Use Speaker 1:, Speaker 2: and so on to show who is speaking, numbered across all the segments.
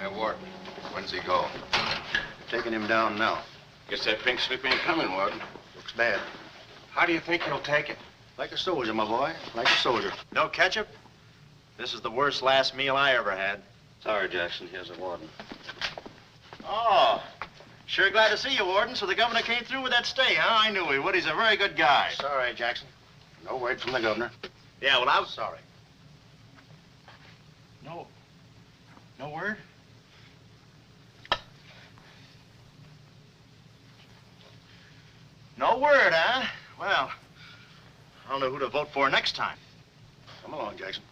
Speaker 1: Hey, Warden, when's he go?
Speaker 2: Taking him down now.
Speaker 1: Guess that pink slip ain't coming, Warden.
Speaker 2: Looks bad.
Speaker 1: How do you think he'll take it?
Speaker 2: Like a soldier, my boy. Like a soldier.
Speaker 3: No ketchup? This is the worst last meal I ever had.
Speaker 2: Sorry, Jackson. Here's the warden.
Speaker 3: Oh, sure glad to see you, Warden. So the governor came through with that stay, huh? I knew he would. He's a very good guy.
Speaker 2: Sorry, Jackson. No word from the governor.
Speaker 3: Yeah, well, I was sorry. No word? No word, huh? Well, I don't know who to vote for next time.
Speaker 2: Come along, Jackson.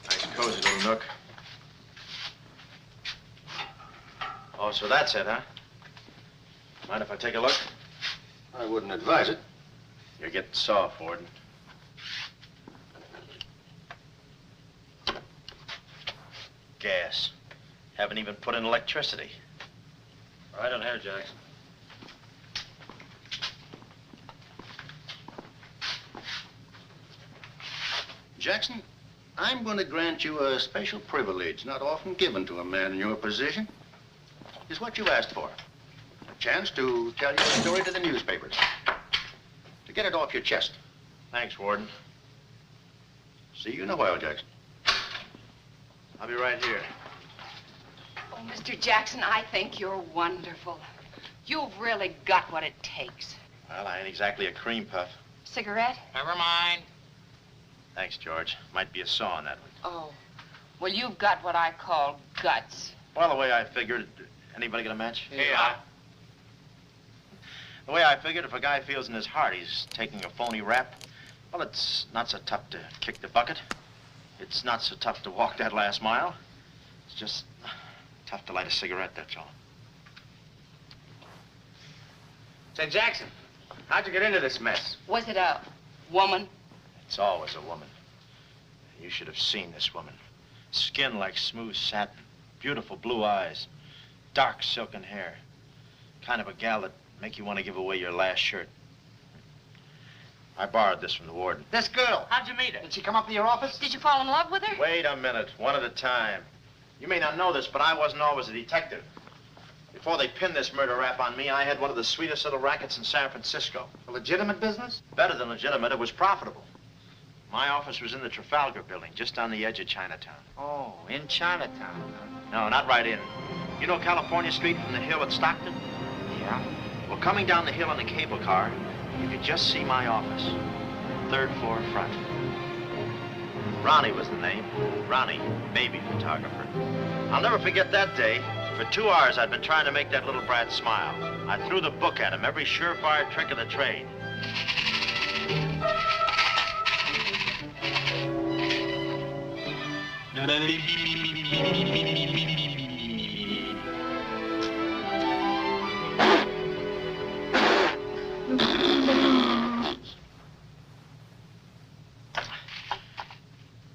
Speaker 3: Nice, cozy little nook. Oh, so that's it, huh? Mind if I take a look?
Speaker 2: I wouldn't advise it.
Speaker 3: You're getting soft, Warden. Gas. Haven't even put in electricity.
Speaker 2: Right on here, Jackson. Jackson, I'm going to grant you a special privilege not often given to a man in your position. It's what you asked for. A chance to tell your story to the newspapers. To get it off your chest.
Speaker 3: Thanks, Warden.
Speaker 2: See you in a while, Jackson.
Speaker 3: I'll be right here.
Speaker 4: Oh, Mr. Jackson, I think you're wonderful. You've really got what it takes.
Speaker 3: Well, I ain't exactly a cream puff.
Speaker 4: Cigarette?
Speaker 1: Never mind.
Speaker 3: Thanks, George. Might be a saw in that one.
Speaker 4: Oh. Well, you've got what I call guts.
Speaker 3: Well, the way I figured... Anybody get a match?
Speaker 1: Yeah.
Speaker 3: The way I figured, if a guy feels in his heart he's taking a phony rap, well, it's not so tough to kick the bucket. It's not so tough to walk that last mile. It's just tough to light a cigarette, that's all.
Speaker 1: Say, Jackson, how'd you get into this mess?
Speaker 4: Was it a woman?
Speaker 3: It's always a woman. You should have seen this woman. Skin like smooth satin, beautiful blue eyes, dark silken hair. Kind of a gal that'd make you want to give away your last shirt. I borrowed this from the warden.
Speaker 1: This girl, how'd you meet her? Did she come up to your office?
Speaker 4: Did you fall in love with her?
Speaker 3: Wait a minute, one at a time. You may not know this, but I wasn't always a detective. Before they pinned this murder rap on me, I had one of the sweetest little rackets in San Francisco.
Speaker 1: A legitimate business?
Speaker 3: Better than legitimate, it was profitable. My office was in the Trafalgar building, just on the edge of Chinatown.
Speaker 1: Oh, in Chinatown.
Speaker 3: No, not right in. You know California Street from the hill at Stockton?
Speaker 1: Yeah.
Speaker 3: Well, coming down the hill in a cable car, you could just see my office. Third floor front. Ronnie was the name. Ronnie, baby photographer. I'll never forget that day. For 2 hours, I'd been trying to make that little brat smile. I threw the book at him, every surefire trick of the trade.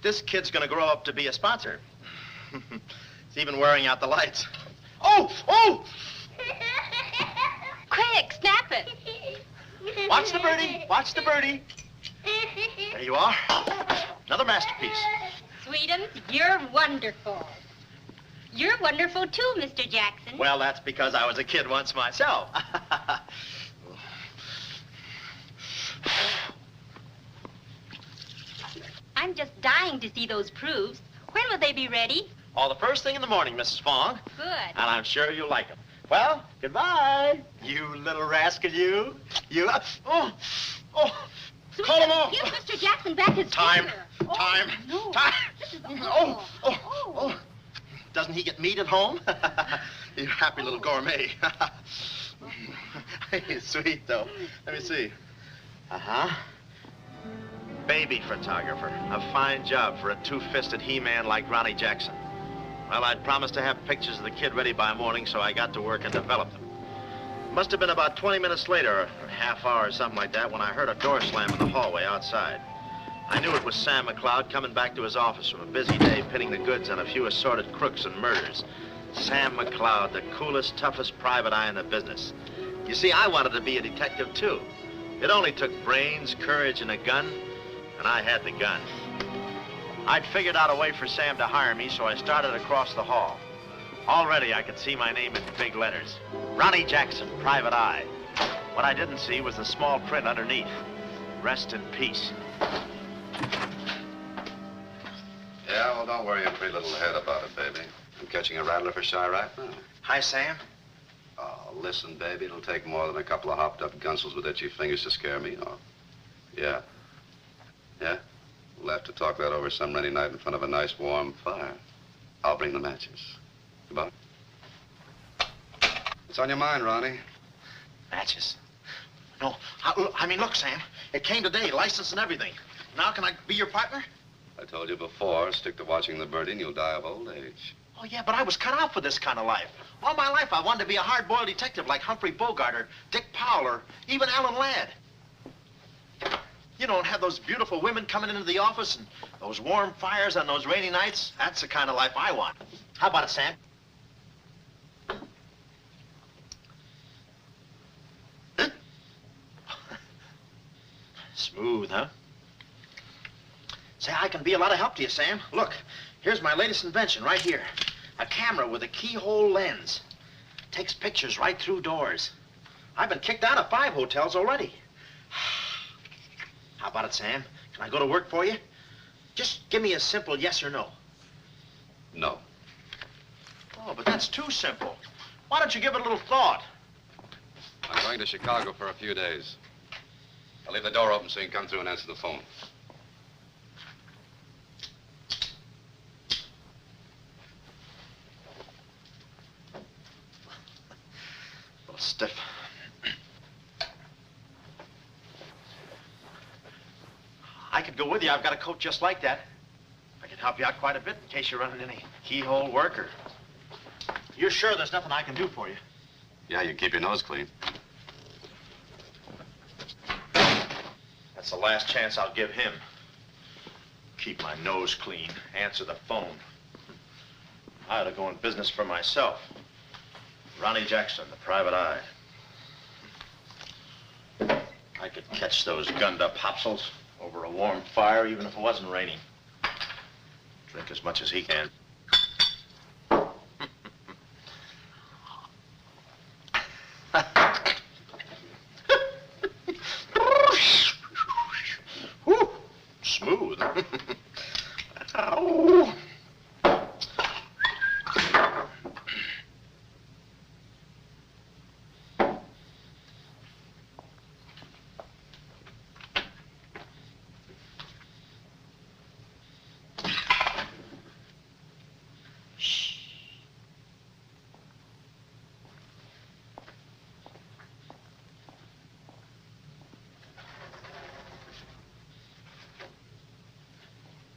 Speaker 3: This kid's gonna grow up to be a sponsor. He's even wearing out the lights. Oh! Oh!
Speaker 4: Quick, snap it.
Speaker 3: Watch the birdie. Watch the birdie. There you are. Another masterpiece.
Speaker 5: Sweetums, you're wonderful. You're wonderful too, Mr. Jackson.
Speaker 3: Well, that's because I was a kid once myself.
Speaker 5: I'm just dying to see those proofs. When will they be ready?
Speaker 3: Oh, the first thing in the morning, Mrs. Fong.
Speaker 5: Good.
Speaker 3: And I'm sure you'll like them. Well, goodbye. You little rascal, you. You. Oh. Oh.
Speaker 5: Sweetums,
Speaker 3: Call him off.
Speaker 5: give Mr. Jackson back his
Speaker 3: Time.
Speaker 5: finger.
Speaker 3: Time.
Speaker 5: No.
Speaker 3: Time.
Speaker 5: This is
Speaker 3: Oh. Oh. Oh. Doesn't he get meat at home? You happy little gourmet. He's sweet, though. Let me see. Uh-huh. Baby photographer. A fine job for a two-fisted he-man like Ronnie Jackson. Well, I'd promised to have pictures of the kid ready by morning, so I got to work and developed them. Must have been about 20 minutes later, or a half hour or something like that, when I heard a door slam in the hallway outside. I knew it was Sam McLeod coming back to his office from a busy day pinning the goods on a few assorted crooks and murders. Sam McLeod, the coolest, toughest private eye in the business. You see, I wanted to be a detective, too. It only took brains, courage, and a gun, and I had the gun. I'd figured out a way for Sam to hire me, so I started across the hall. Already, I could see my name in big letters. Ronnie Jackson, Private Eye. What I didn't see was the small print underneath. Rest in peace.
Speaker 6: Yeah, well, don't worry your pretty little head about it, baby. I'm catching a rattler for shy right now.
Speaker 3: Hi, Sam.
Speaker 6: Oh, listen, baby, it'll take more than a couple of hopped-up gunsels with itchy fingers to scare me off. Yeah? Yeah? We'll have to talk that over some rainy night in front of a nice warm fire. I'll bring the matches. Goodbye. What's on your mind, Ronnie?
Speaker 3: Matches. No, I mean, look, Sam. It came today, license and everything. Now can I be your partner?
Speaker 6: I told you before, stick to watching the birdie and you'll die of old age.
Speaker 3: Oh, yeah, but I was cut out for this kind of life. All my life, I wanted to be a hard-boiled detective like Humphrey Bogart or Dick Powell or even Alan Ladd. You don't have those beautiful women coming into the office and those warm fires on those rainy nights. That's the kind of life I want. How about it, Sam? Smooth, huh? Say, I can be a lot of help to you, Sam. Look, here's my latest invention right here. A camera with a keyhole lens. Takes pictures right through doors. I've been kicked out of 5 hotels already. How about it, Sam? Can I go to work for you? Just give me a simple yes or no.
Speaker 6: No.
Speaker 3: Oh, but that's too simple. Why don't you give it a little thought?
Speaker 6: I'm going to Chicago for a few days. I'll leave the door open so you can come through and answer the phone.
Speaker 3: A little stiff. I could go with you. I've got a coat just like that. I could help you out quite a bit in case you're running any keyhole work or... You're sure there's nothing I can do for you?
Speaker 6: Yeah, you keep your nose clean.
Speaker 3: That's the last chance I'll give him. Keep my nose clean, answer the phone. I ought to go in business for myself. Ronnie Jackson, the Private Eye. I could catch those gunned-up hopsels over a warm fire, even if it wasn't raining. Drink as much as he can. Whew, smooth. Ow.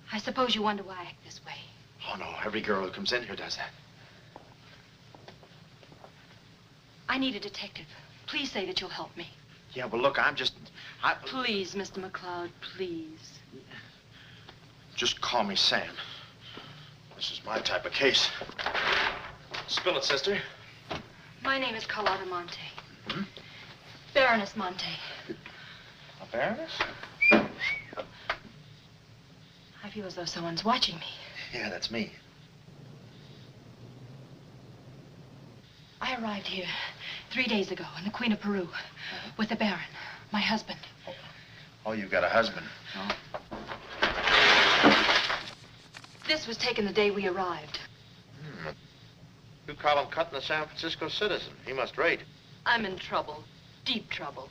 Speaker 4: I suppose you wonder why I act this way.
Speaker 3: Oh, no, every girl who comes in here does that.
Speaker 4: I need a detective. Please say that you'll help me.
Speaker 3: Yeah, well, look,
Speaker 4: Please, Mr. McCloud, please.
Speaker 3: Just call me Sam. This is my type of case. Spill it, sister.
Speaker 4: My name is Carlotta Montay.
Speaker 3: Hmm?
Speaker 4: Baroness Montay.
Speaker 3: A baroness?
Speaker 4: I feel as though someone's watching me.
Speaker 3: Yeah, that's me.
Speaker 4: I arrived here 3 days ago in the Queen of Peru with the Baron, my husband.
Speaker 3: Oh, you've got a husband.
Speaker 4: This was taken the day we arrived.
Speaker 3: You call him cutting a San Francisco citizen. He must rate.
Speaker 4: I'm in trouble, deep trouble.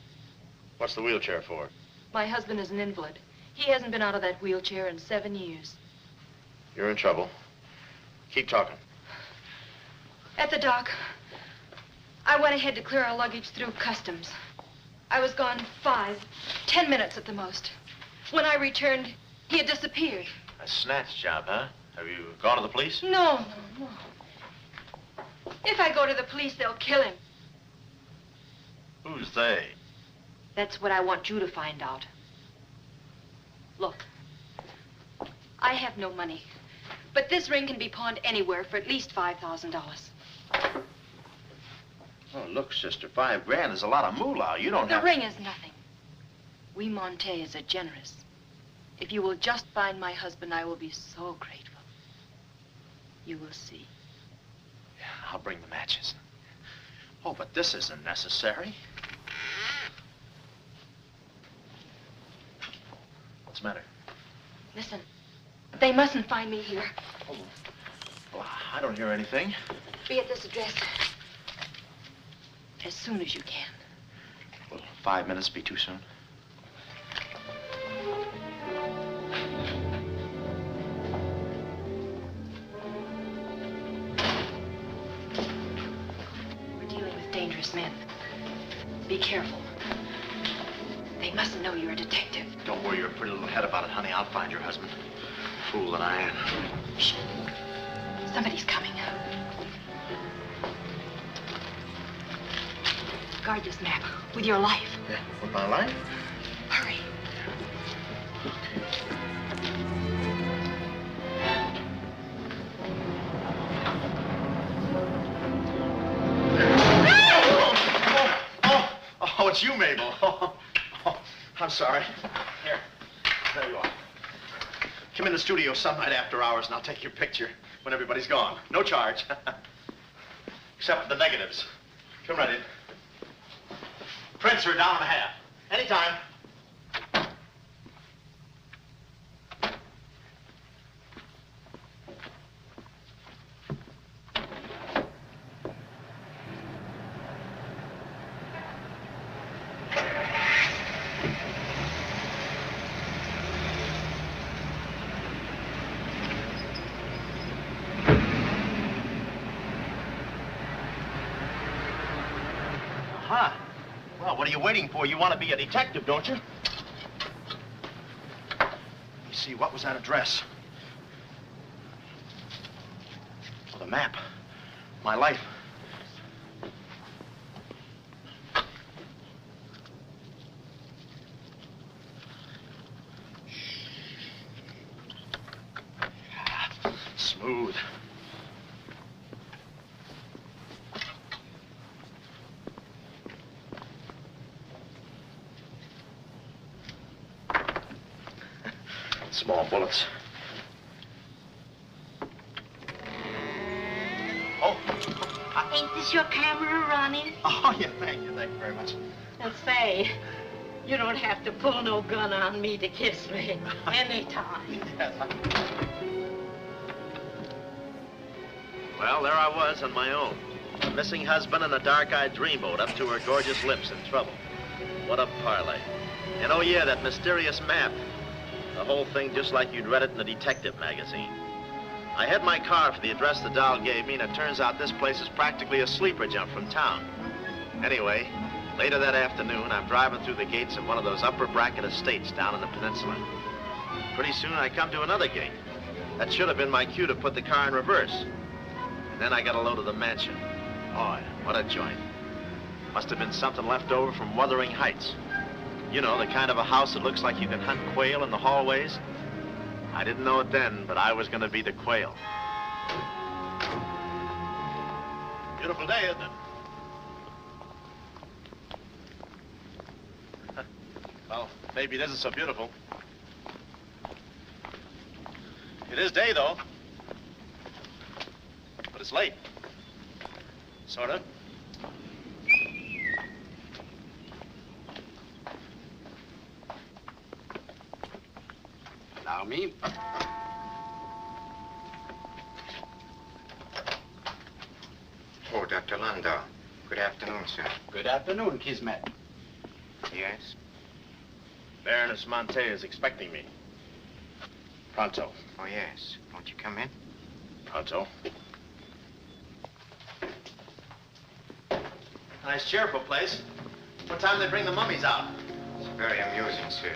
Speaker 3: What's the wheelchair for?
Speaker 4: My husband is an invalid. He hasn't been out of that wheelchair in 7 years.
Speaker 3: You're in trouble. Keep talking.
Speaker 4: At the dock, I went ahead to clear our luggage through customs. I was gone 5, 10 minutes at the most. When I returned, he had disappeared.
Speaker 3: A snatch job, huh? Have you gone to the police?
Speaker 4: No. If I go to the police, they'll kill him.
Speaker 3: Who's they?
Speaker 4: That's what I want you to find out. Look, I have no money, but this ring can be pawned anywhere for at least $5,000.
Speaker 3: Oh, look, sister, $5 grand is a lot of moolah. You don't have...
Speaker 4: The ring is nothing. We Montays are generous. If you will just find my husband, I will be so grateful. You will see.
Speaker 3: Yeah, I'll bring the matches. Oh, but this isn't necessary. What's the matter?
Speaker 4: Listen, they mustn't find me here.
Speaker 3: Oh, well, I don't hear anything.
Speaker 4: Be at this address as soon as you can.
Speaker 3: Will 5 minutes be too soon?
Speaker 4: We're dealing with dangerous men. Be careful. They mustn't know you're a detective.
Speaker 3: Don't worry your pretty little head about it, honey. I'll find your husband. Fool that I am.
Speaker 4: Shh. Somebody's coming. Guard this map with your life.
Speaker 3: Yeah, with my life?
Speaker 4: Hurry.
Speaker 3: Oh, it's you, Mabel. Oh, I'm sorry. Here, there you are. Come in the studio some night after hours and I'll take your picture when everybody's gone. No charge. Except for the negatives. Come right in. Prints are down and a half. Anytime. Huh. Well, what are you waiting for? You want to be a detective, don't you? Let me see, what was that address? Oh, the map. My life. Smooth. Small bullets. Oh.
Speaker 5: Ain't this your camera, Ronnie?
Speaker 3: Oh, yeah, thank you very much.
Speaker 5: And say, you don't have to pull no gun on me to kiss me anytime.
Speaker 3: Yes. Well, there I was on my own. A missing husband and a dark-eyed dreamboat up to her gorgeous lips in trouble. What a parlay. And oh, yeah, that mysterious map. The whole thing just like you'd read it in a detective magazine. I had my car for the address the doll gave me, and it turns out this place is practically a sleeper jump from town. Anyway, later that afternoon, I'm driving through the gates of one of those upper bracket estates down in the peninsula. Pretty soon, I come to another gate. That should have been my cue to put the car in reverse. And then I got a load of the mansion. Oh, what a joint. Must have been something left over from Wuthering Heights. You know, the kind of a house that looks like you can hunt quail in the hallways. I didn't know it then, but I was going to be the quail. Beautiful day, isn't it? Well, maybe it isn't so beautiful. It is day, though. But it's late. Sort of.
Speaker 6: Allow me.
Speaker 7: Oh, Dr. Landau. Good afternoon, sir.
Speaker 1: Good afternoon, Kismet.
Speaker 7: Yes?
Speaker 3: Baroness Montay is expecting me. Pronto.
Speaker 7: Oh, yes. Won't you come in?
Speaker 3: Pronto. Nice, cheerful place. What time do they bring the mummies out?
Speaker 7: It's very amusing, sir.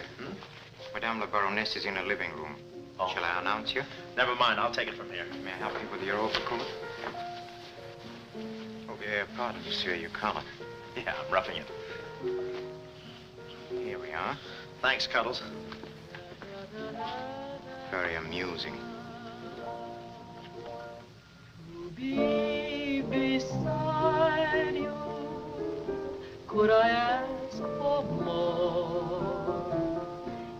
Speaker 7: Madame la Baroness is in her living room.
Speaker 3: Oh.
Speaker 7: Shall I announce you?
Speaker 3: Never mind, I'll take it from here.
Speaker 7: May I help you with your overcoat? Oh, pardon, monsieur, your collar.
Speaker 3: Yeah, I'm roughing it.
Speaker 7: Here we are.
Speaker 3: Thanks, Cuddles.
Speaker 7: Very amusing.
Speaker 8: To be beside you could I ask for more?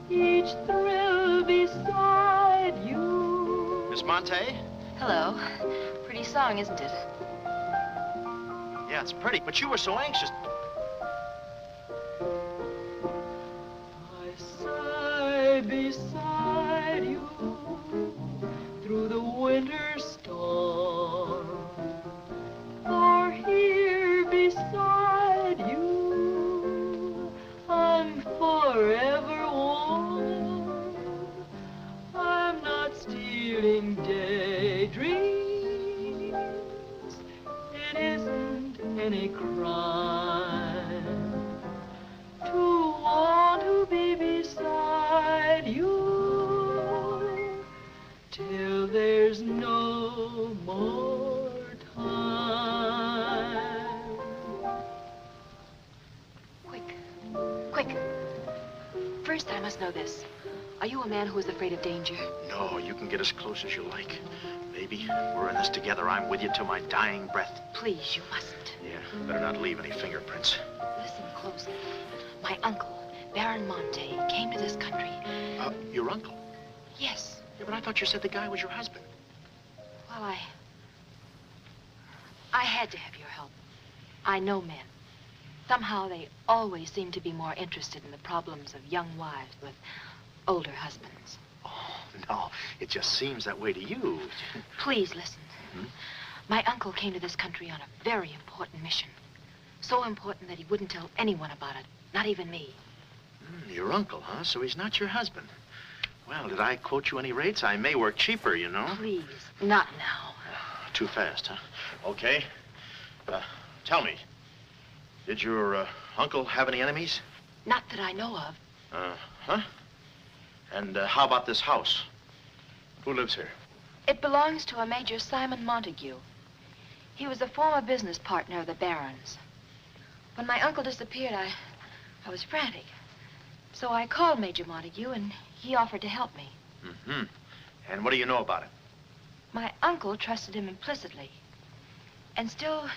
Speaker 8: Each thrill beside you.
Speaker 3: Miss Montay?
Speaker 4: Hello. Pretty song, isn't it?
Speaker 3: Yeah, it's pretty, but you were so anxious.
Speaker 8: I sigh beside you through the winter storm. For here beside you, I'm forever warm. I'm not stealing daydreams. It isn't any crime to want to be beside you till there's no more time.
Speaker 4: Quick. First, I must know this. Are you a man who is afraid of danger?
Speaker 3: No, you can get as close as you like. Baby, we're in this together. I'm with you till my dying breath.
Speaker 4: Please, you mustn't.
Speaker 3: Yeah, better not leave any fingerprints.
Speaker 4: Listen closely. My uncle, Baron Montay, came to this country.
Speaker 3: Your uncle?
Speaker 4: Yes.
Speaker 3: Yeah, but I thought you said the guy was your husband.
Speaker 4: Well, I had to have your help. I know men. Somehow they always seem to be more interested in the problems of young wives with older husbands.
Speaker 3: Oh, no, it just seems that way to you.
Speaker 4: Please listen. My uncle came to this country on a very important mission. So important that he wouldn't tell anyone about it, not even me.
Speaker 3: Your uncle, huh? So he's not your husband. Well, did I quote you any rates? I may work cheaper, you know.
Speaker 4: Please, not now.
Speaker 3: Too fast, huh? Okay. Tell me, did your uncle have any enemies?
Speaker 4: Not that I know of.
Speaker 3: Huh? And how about this house? Who lives here?
Speaker 4: It belongs to a Major Simon Montague. He was a former business partner of the Baron's. When my uncle disappeared, I was frantic. So I called Major Montague, and he offered to help me.
Speaker 3: Mm-hmm. And what do you know about it?
Speaker 4: My uncle trusted him implicitly. And still,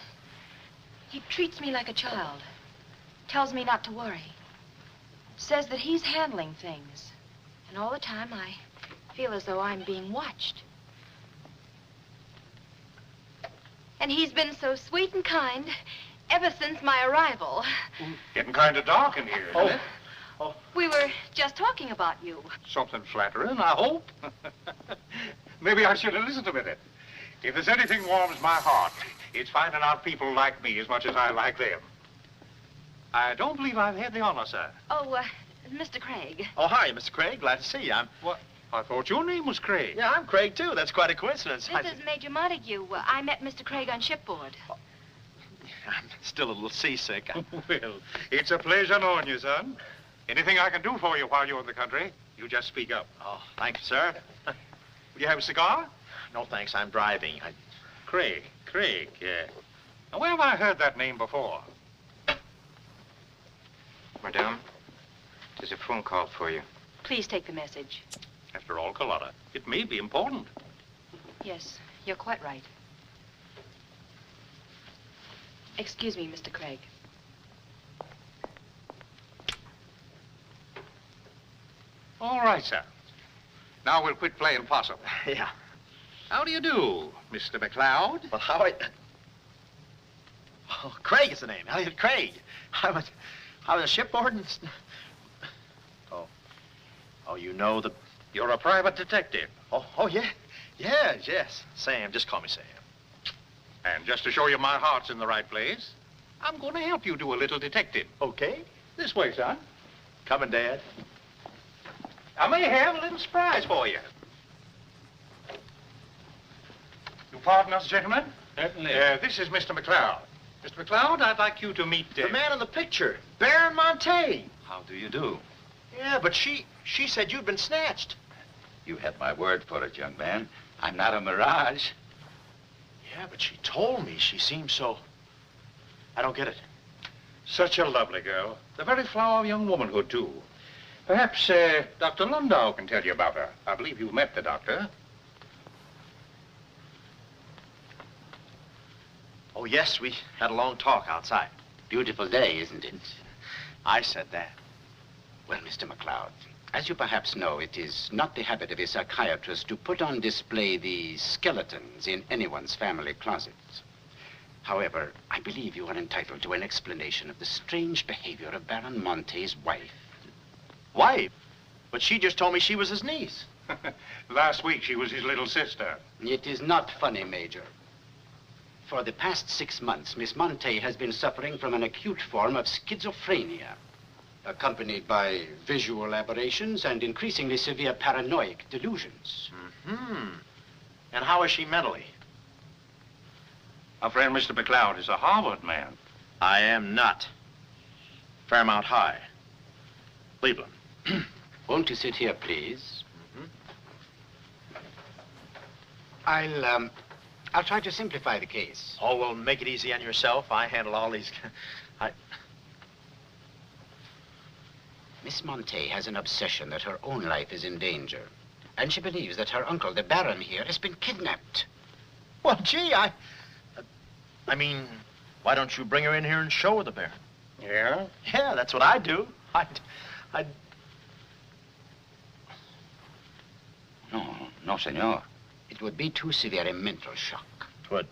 Speaker 4: he treats me like a child. Tells me not to worry. Says that he's handling things. And all the time, I feel as though I'm being watched. And he's been so sweet and kind ever since my arrival.
Speaker 9: Getting kind of dark in here, isn't it?
Speaker 4: We were just talking about you.
Speaker 9: Something flattering, I hope. Maybe I should have listened a minute. If there's anything warms my heart, it's finding out people like me as much as I like them. I don't believe I've had the honor, sir.
Speaker 4: Oh, Mr. Craig.
Speaker 3: Oh, hi, Mr. Craig. Glad to see you.
Speaker 9: What? I thought your name was Craig.
Speaker 3: Yeah, I'm Craig, too. That's quite a coincidence.
Speaker 4: This is Major Montague. I met Mr. Craig on shipboard.
Speaker 3: I'm still a little seasick.
Speaker 9: Well, it's a pleasure knowing you, son. Anything I can do for you while you're in the country, you just speak up.
Speaker 3: Oh, thank you, sir.
Speaker 9: Will you have a cigar?
Speaker 3: No, thanks. I'm driving.
Speaker 9: Craig, yeah. Now, where have I heard that name before?
Speaker 7: Madame, there's a phone call for you.
Speaker 4: Please take the message.
Speaker 9: After all, Carlotta, it may be important.
Speaker 4: Yes, you're quite right. Excuse me, Mr. Craig.
Speaker 9: All right, sir. Now we'll quit playing possum.
Speaker 3: Yeah.
Speaker 9: How do you do, Mr. McLeod?
Speaker 3: Well, how Oh, Craig is the name. Elliot Craig. I was shipboard and... Oh, you know the...
Speaker 9: You're a private detective.
Speaker 3: Oh, yeah. Yes. Sam, just call me Sam.
Speaker 9: And just to show you my heart's in the right place, I'm going to help you do a little detective.
Speaker 3: Okay.
Speaker 9: This way, son.
Speaker 3: Coming, Dad.
Speaker 9: I may have a little surprise for you. You pardon us, gentlemen?
Speaker 10: Certainly.
Speaker 9: This is Mr. McLeod. Mr. McLeod, I'd like you to meet...
Speaker 3: The man in the picture, Baron Montay.
Speaker 10: How do you do?
Speaker 3: Yeah, but she said you'd been snatched.
Speaker 10: You had my word for it, young man. I'm not a mirage.
Speaker 3: Yeah, but she told me she seemed so... I don't get it.
Speaker 9: Such a lovely girl. The very flower of young womanhood, too. Perhaps Dr. Landau can tell you about her. I believe you've met the doctor.
Speaker 3: Oh, yes, we had a long talk outside.
Speaker 10: Beautiful day, isn't it?
Speaker 3: I said that.
Speaker 10: Well, Mr. McLeod, as you perhaps know, it is not the habit of a psychiatrist to put on display the skeletons in anyone's family closet. However, I believe you are entitled to an explanation of the strange behavior of Baron Montay's wife.
Speaker 3: Wife? But she just told me she was his niece.
Speaker 9: Last week, she was his little sister.
Speaker 10: It is not funny, Major. For the past 6 months, Miss Montay has been suffering from an acute form of schizophrenia, accompanied by visual aberrations and increasingly severe paranoid delusions.
Speaker 3: Mm-hmm. And how is she mentally?
Speaker 9: Our friend Mr. McLeod is a Harvard man.
Speaker 3: I am not. Fairmount High. Cleveland.
Speaker 10: Won't you sit here, please?
Speaker 3: Mm-hmm.
Speaker 10: I'll try to simplify the case.
Speaker 3: Oh, well, make it easy on yourself. I handle all these...
Speaker 10: Miss Montay has an obsession that her own life is in danger. And she believes that her uncle, the Baron here, has been kidnapped.
Speaker 3: Well, gee, I mean, why don't you bring her in here and show her the Baron?
Speaker 9: Yeah?
Speaker 3: Yeah, that's what I'd do. I'd...
Speaker 10: No, senor. It would be too severe a mental shock.
Speaker 3: What?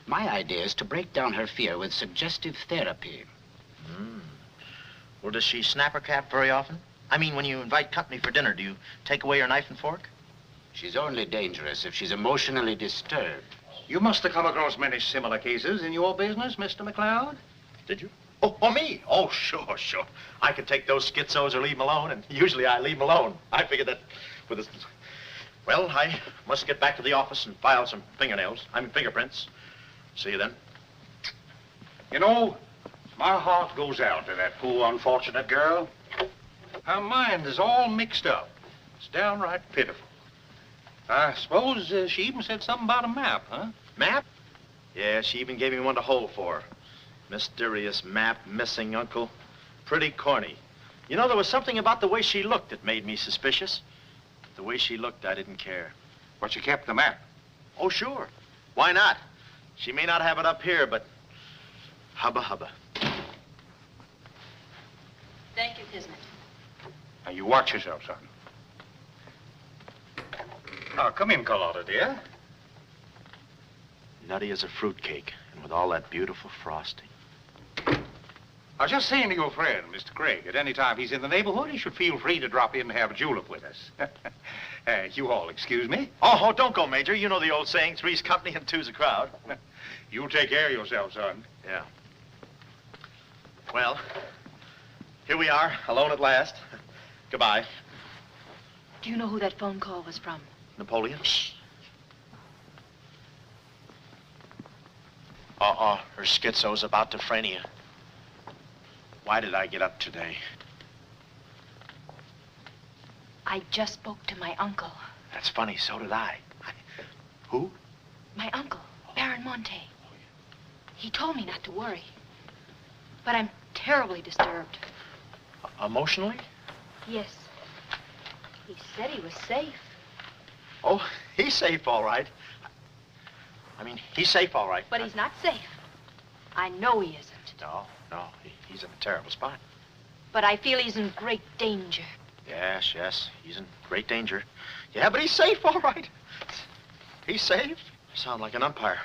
Speaker 10: My idea is to break down her fear with suggestive therapy.
Speaker 3: Well, does she snap her cap very often? I mean, when you invite company for dinner, do you take away her knife and fork?
Speaker 10: She's only dangerous if she's emotionally disturbed.
Speaker 9: You must have come across many similar cases in your business, Mr. McLeod.
Speaker 3: Did you? Oh, me? Oh, sure. I could take those schizos or leave them alone, and usually I leave them alone. I figured that with this... Well, I must get back to the office and file some fingerprints. See you then.
Speaker 9: You know, my heart goes out to that poor, unfortunate girl. Her mind is all mixed up. It's downright pitiful. I suppose she even said something about a map, huh?
Speaker 3: Map? Yeah, she even gave me one to hold for. Mysterious map, missing uncle. Pretty corny. You know, there was something about the way she looked that made me suspicious. The way she looked, I didn't care.
Speaker 9: But she kept the map.
Speaker 3: Oh, sure. Why not? She may not have it up here, but hubba hubba.
Speaker 4: Thank you, Kismet.
Speaker 9: Now, you watch yourself, son. Now, come in, Carlotta, dear.
Speaker 3: Nutty as a fruitcake, and with all that beautiful frosting.
Speaker 9: I was just saying to your friend, Mr. Craig, at any time he's in the neighborhood, he should feel free to drop in and have a julep with us. You all excuse me?
Speaker 3: Oh, don't go, Major. You know the old saying, three's company and two's a crowd.
Speaker 9: You take care of yourself, son.
Speaker 3: Yeah. Well, here we are, alone at last. Goodbye.
Speaker 4: Do you know who that phone call was from?
Speaker 3: Napoleon? Shh. Her schizo's about to phrenia. Why did I get up today?
Speaker 4: I just spoke to my uncle.
Speaker 3: That's funny, so did I. Who?
Speaker 4: My uncle, Baron Montay. He told me not to worry. But I'm terribly disturbed.
Speaker 3: Emotionally?
Speaker 4: Yes. He said he was safe.
Speaker 3: Oh, he's safe, all right. I mean, he's safe, all right.
Speaker 4: But he's not safe. I know he isn't.
Speaker 3: No, he's in a terrible spot.
Speaker 4: But I feel he's in great danger.
Speaker 3: Yes, he's in great danger. Yeah, but he's safe, all right. He's safe. Sound like an umpire.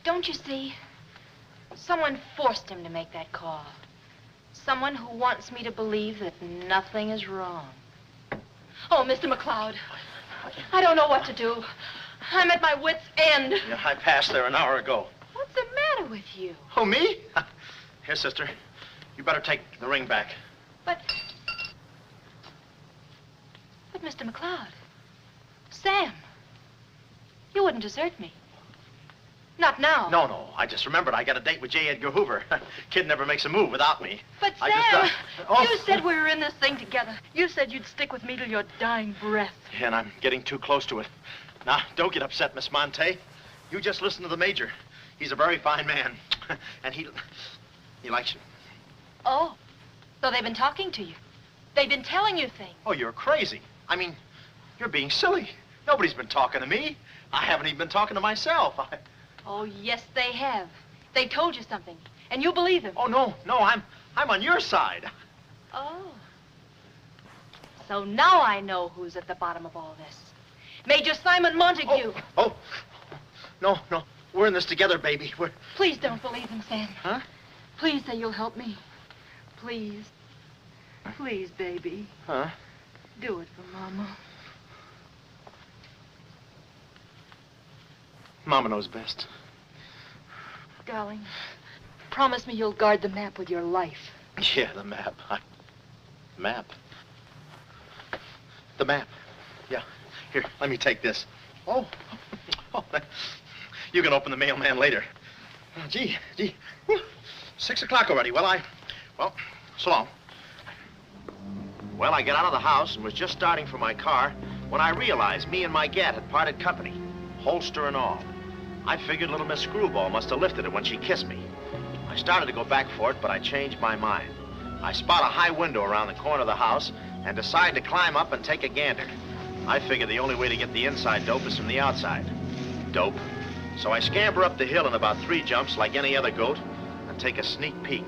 Speaker 4: Don't you see? Someone forced him to make that call. Someone who wants me to believe that nothing is wrong. Oh, Mr. McLeod, I don't know what to do. I'm at my wit's end.
Speaker 3: Yeah, I passed there an hour ago.
Speaker 4: What's the matter with you?
Speaker 3: Oh, me? Here, sister. You better take the ring back.
Speaker 4: But Mr. McLeod, Sam, you wouldn't desert me. Not now.
Speaker 3: No. I just remembered I got a date with J. Edgar Hoover. Kid never makes a move without me.
Speaker 4: But Sam, you said we were in this thing together. You said you'd stick with me till your dying breath.
Speaker 3: Yeah, and I'm getting too close to it. Now, don't get upset, Miss Montay. You just listen to the Major. He's a very fine man. And he likes you.
Speaker 4: Oh, so they've been talking to you. They've been telling you things.
Speaker 3: Oh, you're crazy. I mean, you're being silly. Nobody's been talking to me. I haven't even been talking to myself.
Speaker 4: Oh, yes, they have. They told you something, And you believe him?
Speaker 3: Oh, no, I'm on your side.
Speaker 4: Oh. So now I know who's at the bottom of all this. Major Simon Montague.
Speaker 3: Oh, no, we're in this together, baby.
Speaker 4: Please don't believe him, Sam.
Speaker 3: Huh?
Speaker 4: Please say you'll help me. Please. Please, baby.
Speaker 3: Huh?
Speaker 4: Do it for Mama.
Speaker 3: Mama knows best.
Speaker 4: Darling, promise me you'll guard the map with your life.
Speaker 3: Yeah, the map. Map? The map. Yeah. Here, let me take this. Oh, you can open the mailman later. Oh, gee. Whew. 6 o'clock already. Well, so long. Well, I got out of the house and was just starting for my car when I realized me and my gat had parted company, holster and all. I figured little Miss Screwball must have lifted it when she kissed me. I started to go back for it, but I changed my mind. I spot a high window around the corner of the house and decide to climb up and take a gander. I figure the only way to get the inside dope is from the outside. Dope. So I scamper up the hill in about 3 jumps like any other goat and take a sneak peek.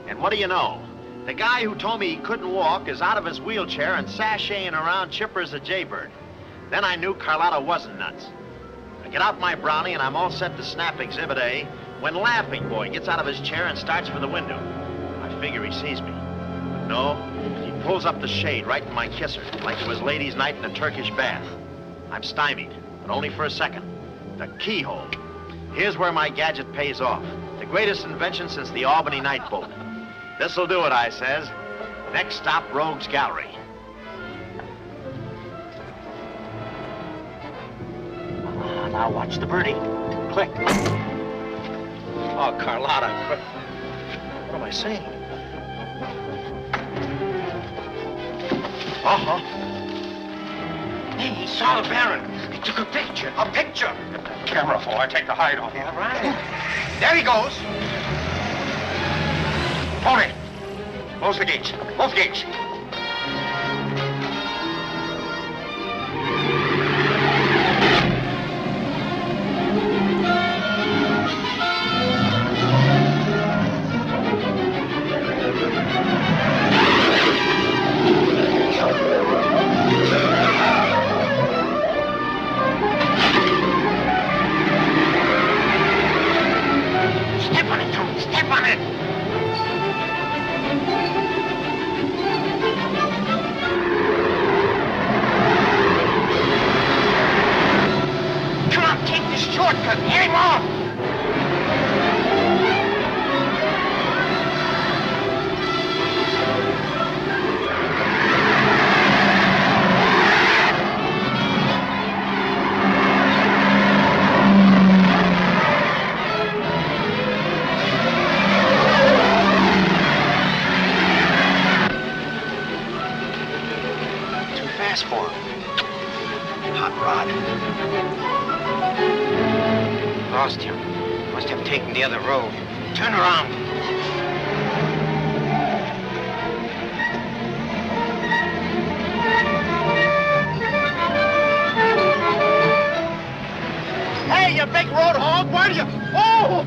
Speaker 3: And what do you know? The guy who told me he couldn't walk is out of his wheelchair and sashaying around chipper as a jaybird. Then I knew Carlotta wasn't nuts. I get out my brownie and I'm all set to snap Exhibit A when Laughing Boy gets out of his chair and starts for the window. I figure he sees me. But no, he pulls up the shade right in my kisser, like it was ladies' night in a Turkish bath. I'm stymied, but only for a second. The keyhole. Here's where my gadget pays off. The greatest invention since the Albany night boat. This'll do it, I says. Next stop, Rogue's Gallery. Now watch the birdie. Click. Oh, Carlotta. What am I saying? Uh-huh. Hey, he saw the Baron. He took a picture. A picture?
Speaker 9: Get that camera full. I take the hide off.
Speaker 3: Yeah, right. There he goes.
Speaker 9: Tony, close the gates. Both gates.
Speaker 3: Step on it, Tony. Step on it. Come on, take this shortcut. Get him off. Too fast for him. Hot rod.
Speaker 7: Lost him. Must have taken the other road.
Speaker 3: Turn around. Hey, you big road hog, where do you... Oh!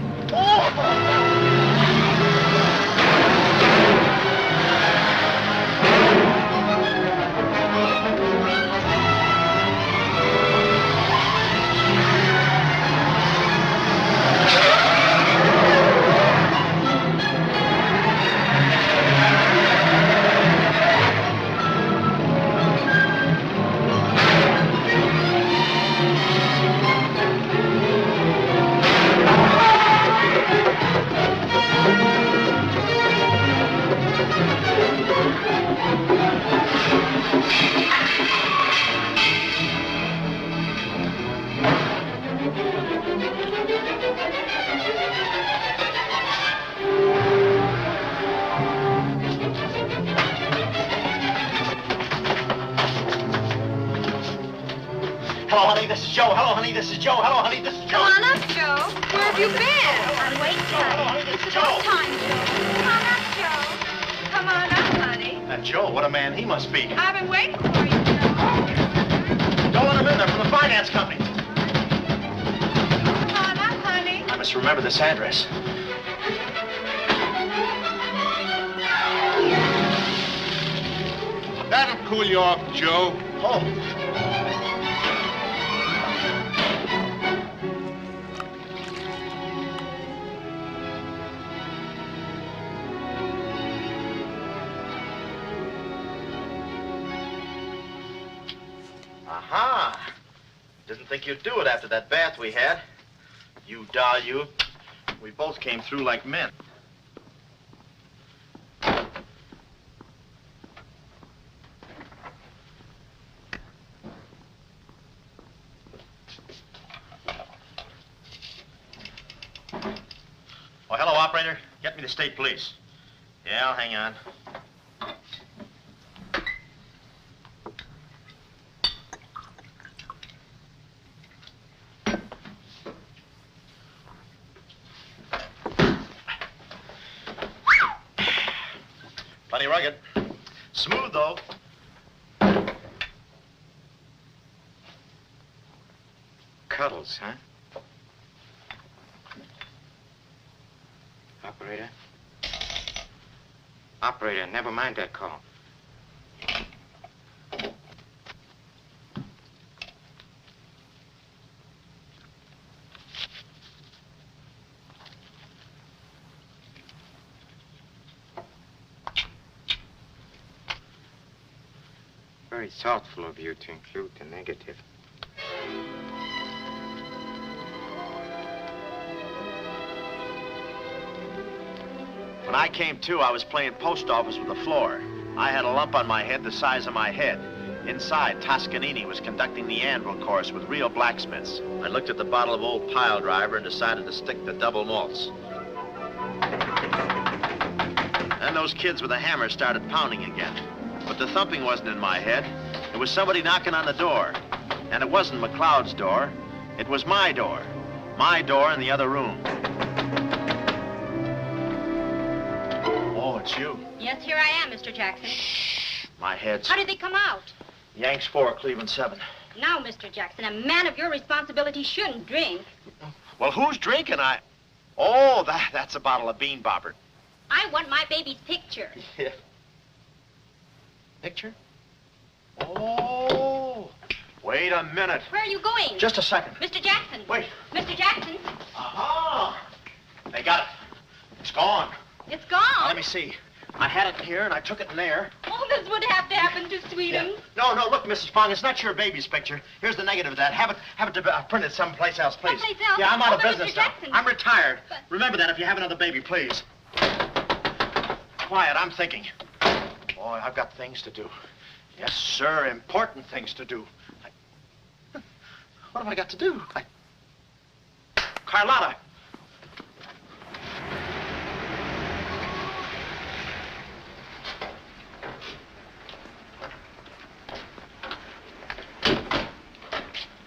Speaker 3: Hello, honey, this is Joe. Hello, honey, this is Joe. Hello, honey, this is Joe.
Speaker 4: Come on up, Joe. Where have you been? I'm waiting,
Speaker 3: Hello,
Speaker 4: honey.
Speaker 3: honey, this is
Speaker 4: It's about
Speaker 3: Joe.
Speaker 4: time, Joe. Come on up, Joe. Come on up, honey.
Speaker 3: That Joe, what a man he must be.
Speaker 4: I've been waiting for you, Joe.
Speaker 3: Don't let him in. They're from the finance company.
Speaker 4: Come on up, honey.
Speaker 3: I must remember this address.
Speaker 2: cool you off, Joe.
Speaker 3: Oh. Aha! Didn't think you'd do it after that bath we had. You doll, you. We both came through like men. Oh, hello, operator. Get me the state police. Yeah, I'll hang on. Plenty rugged. Smooth, though.
Speaker 7: Cuddles, huh? Operator? Operator, never mind that call. Very thoughtful of you to include the negative.
Speaker 3: When I came to, I was playing post office with the floor. I had a lump on my head the size of my head. Inside, Toscanini was conducting the anvil course with real blacksmiths. I looked at the bottle of old pile driver and decided to stick to double malts. Then those kids with a hammer started pounding again. But the thumping wasn't in my head. It was somebody knocking on the door. And it wasn't McLeod's door. It was my door. My door in the other room. Oh, it's you.
Speaker 11: Yes, here I am, Mr. Jackson.
Speaker 3: Shh. My head's...
Speaker 11: How did they come out?
Speaker 3: Yanks 4, Cleveland 7.
Speaker 11: Now, Mr. Jackson, a man of your responsibility shouldn't drink.
Speaker 3: Well, who's drinking? Oh, that's a bottle of Bean Bobber.
Speaker 11: I want my baby's picture.
Speaker 3: Yeah. Picture? Oh. Wait a minute.
Speaker 11: Where are you going?
Speaker 3: Just a second.
Speaker 11: Mr. Jackson.
Speaker 3: Wait.
Speaker 11: Mr. Jackson.
Speaker 3: Aha! They got it. It's gone.
Speaker 11: It's gone?
Speaker 3: Now, let me see. I had it here, and I took it in there.
Speaker 11: Oh, this would have to happen to Sweden.
Speaker 3: Yeah. No, look, Mrs. Fong, it's not your baby's picture. Here's the negative of that. Have it printed someplace else, please.
Speaker 11: Someplace else?
Speaker 3: Yeah, I'm out of
Speaker 11: but
Speaker 3: business
Speaker 11: Mr.
Speaker 3: now.
Speaker 11: Jackson.
Speaker 3: I'm retired.
Speaker 11: But...
Speaker 3: Remember that if you have another baby, please. Quiet, I'm thinking. Boy, I've got things to do. Yes, sir, important things to do. What have I got to do? Carlotta.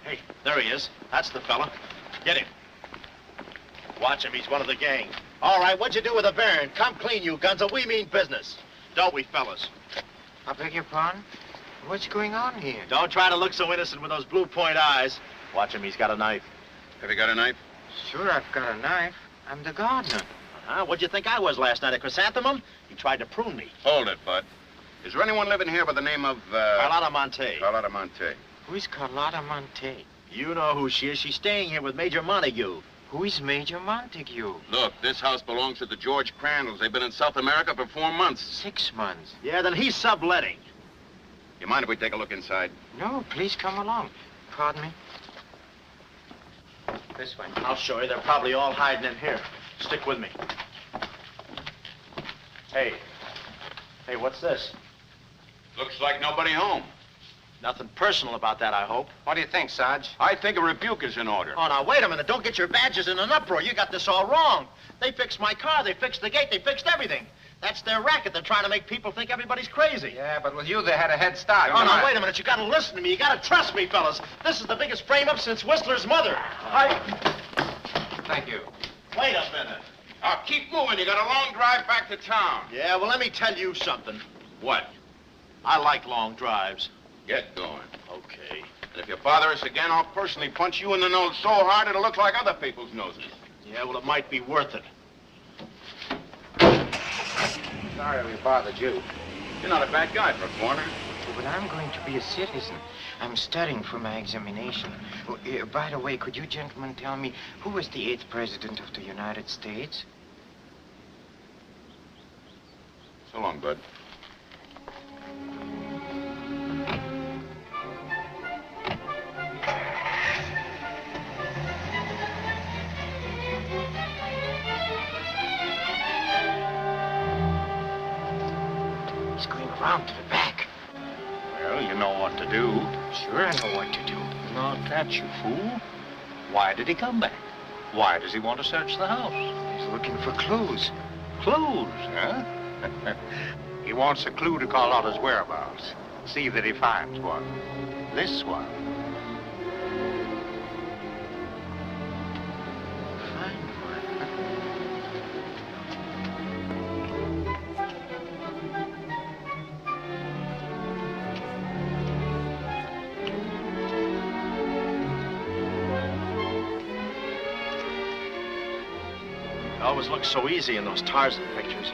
Speaker 3: Hey, there he is. That's the fella. Get him. Watch him. He's one of the gang. All right, what'd you do with the Baron? Come clean, you Gunzel. We mean business. Don't we, fellas?
Speaker 7: I beg your pardon? What's going on here?
Speaker 3: Don't try to look so innocent with those blue point eyes. Watch him. He's got a knife.
Speaker 2: Have you got a knife?
Speaker 7: Sure, I've got a knife. I'm the gardener.
Speaker 3: What'd you think I was last night, a chrysanthemum? You tried to prune me.
Speaker 2: Hold it, Bud. Is there anyone living here by the name of,
Speaker 3: Carlotta Montay.
Speaker 2: Carlotta Montay.
Speaker 7: Who is Carlotta Montay?
Speaker 3: You know who she is. She's staying here with Major Montague.
Speaker 7: Who is Major Montague?
Speaker 2: Look, this house belongs to the George Crandalls. They've been in South America for 4 months.
Speaker 7: 6 months.
Speaker 3: Yeah, then he's subletting.
Speaker 2: You mind if we take a look inside?
Speaker 7: No, please come along. Pardon me. This way.
Speaker 3: I'll show you. They're probably all hiding in here. Stick with me. Hey, what's this?
Speaker 2: Looks like nobody home.
Speaker 3: Nothing personal about that, I hope.
Speaker 7: What do you think, Sarge?
Speaker 2: I think a rebuke is in order.
Speaker 3: Oh, now, wait a minute. Don't get your badges in an uproar. You got this all wrong. They fixed my car. They fixed the gate. They fixed everything. That's their racket. They're trying to make people think everybody's crazy.
Speaker 7: Yeah, but with you, they had a head start.
Speaker 3: Oh, now, wait a minute. You gotta listen to me. You gotta trust me, fellas. This is the biggest frame-up since Whistler's mother.
Speaker 7: Thank you.
Speaker 3: Wait a minute.
Speaker 2: Now, keep moving. You got a long drive back to town.
Speaker 3: Yeah, well, let me tell you something.
Speaker 2: What?
Speaker 3: I like long drives.
Speaker 2: Get going.
Speaker 3: Okay.
Speaker 2: And if you bother us again, I'll personally punch you in the nose so hard it'll look like other people's noses.
Speaker 3: Yeah, well, it might be worth it.
Speaker 7: Sorry we bothered you.
Speaker 2: You're not a bad guy for a foreigner.
Speaker 7: but I'm going to be a citizen. I'm studying for my examination. Oh, by the way, could you gentlemen tell me who was the 8th president of the United States?
Speaker 2: So long, Bud.
Speaker 7: He's going around to the back.
Speaker 9: Well, you know what to do.
Speaker 7: Sure, I know what to do.
Speaker 9: Not that, you fool. Why did he come back? Why does he want to search the house?
Speaker 7: He's looking for clues.
Speaker 9: Clues, huh? He wants a clue to call out his whereabouts. See that he finds one. This one.
Speaker 3: It always looks so easy in those Tarzan pictures.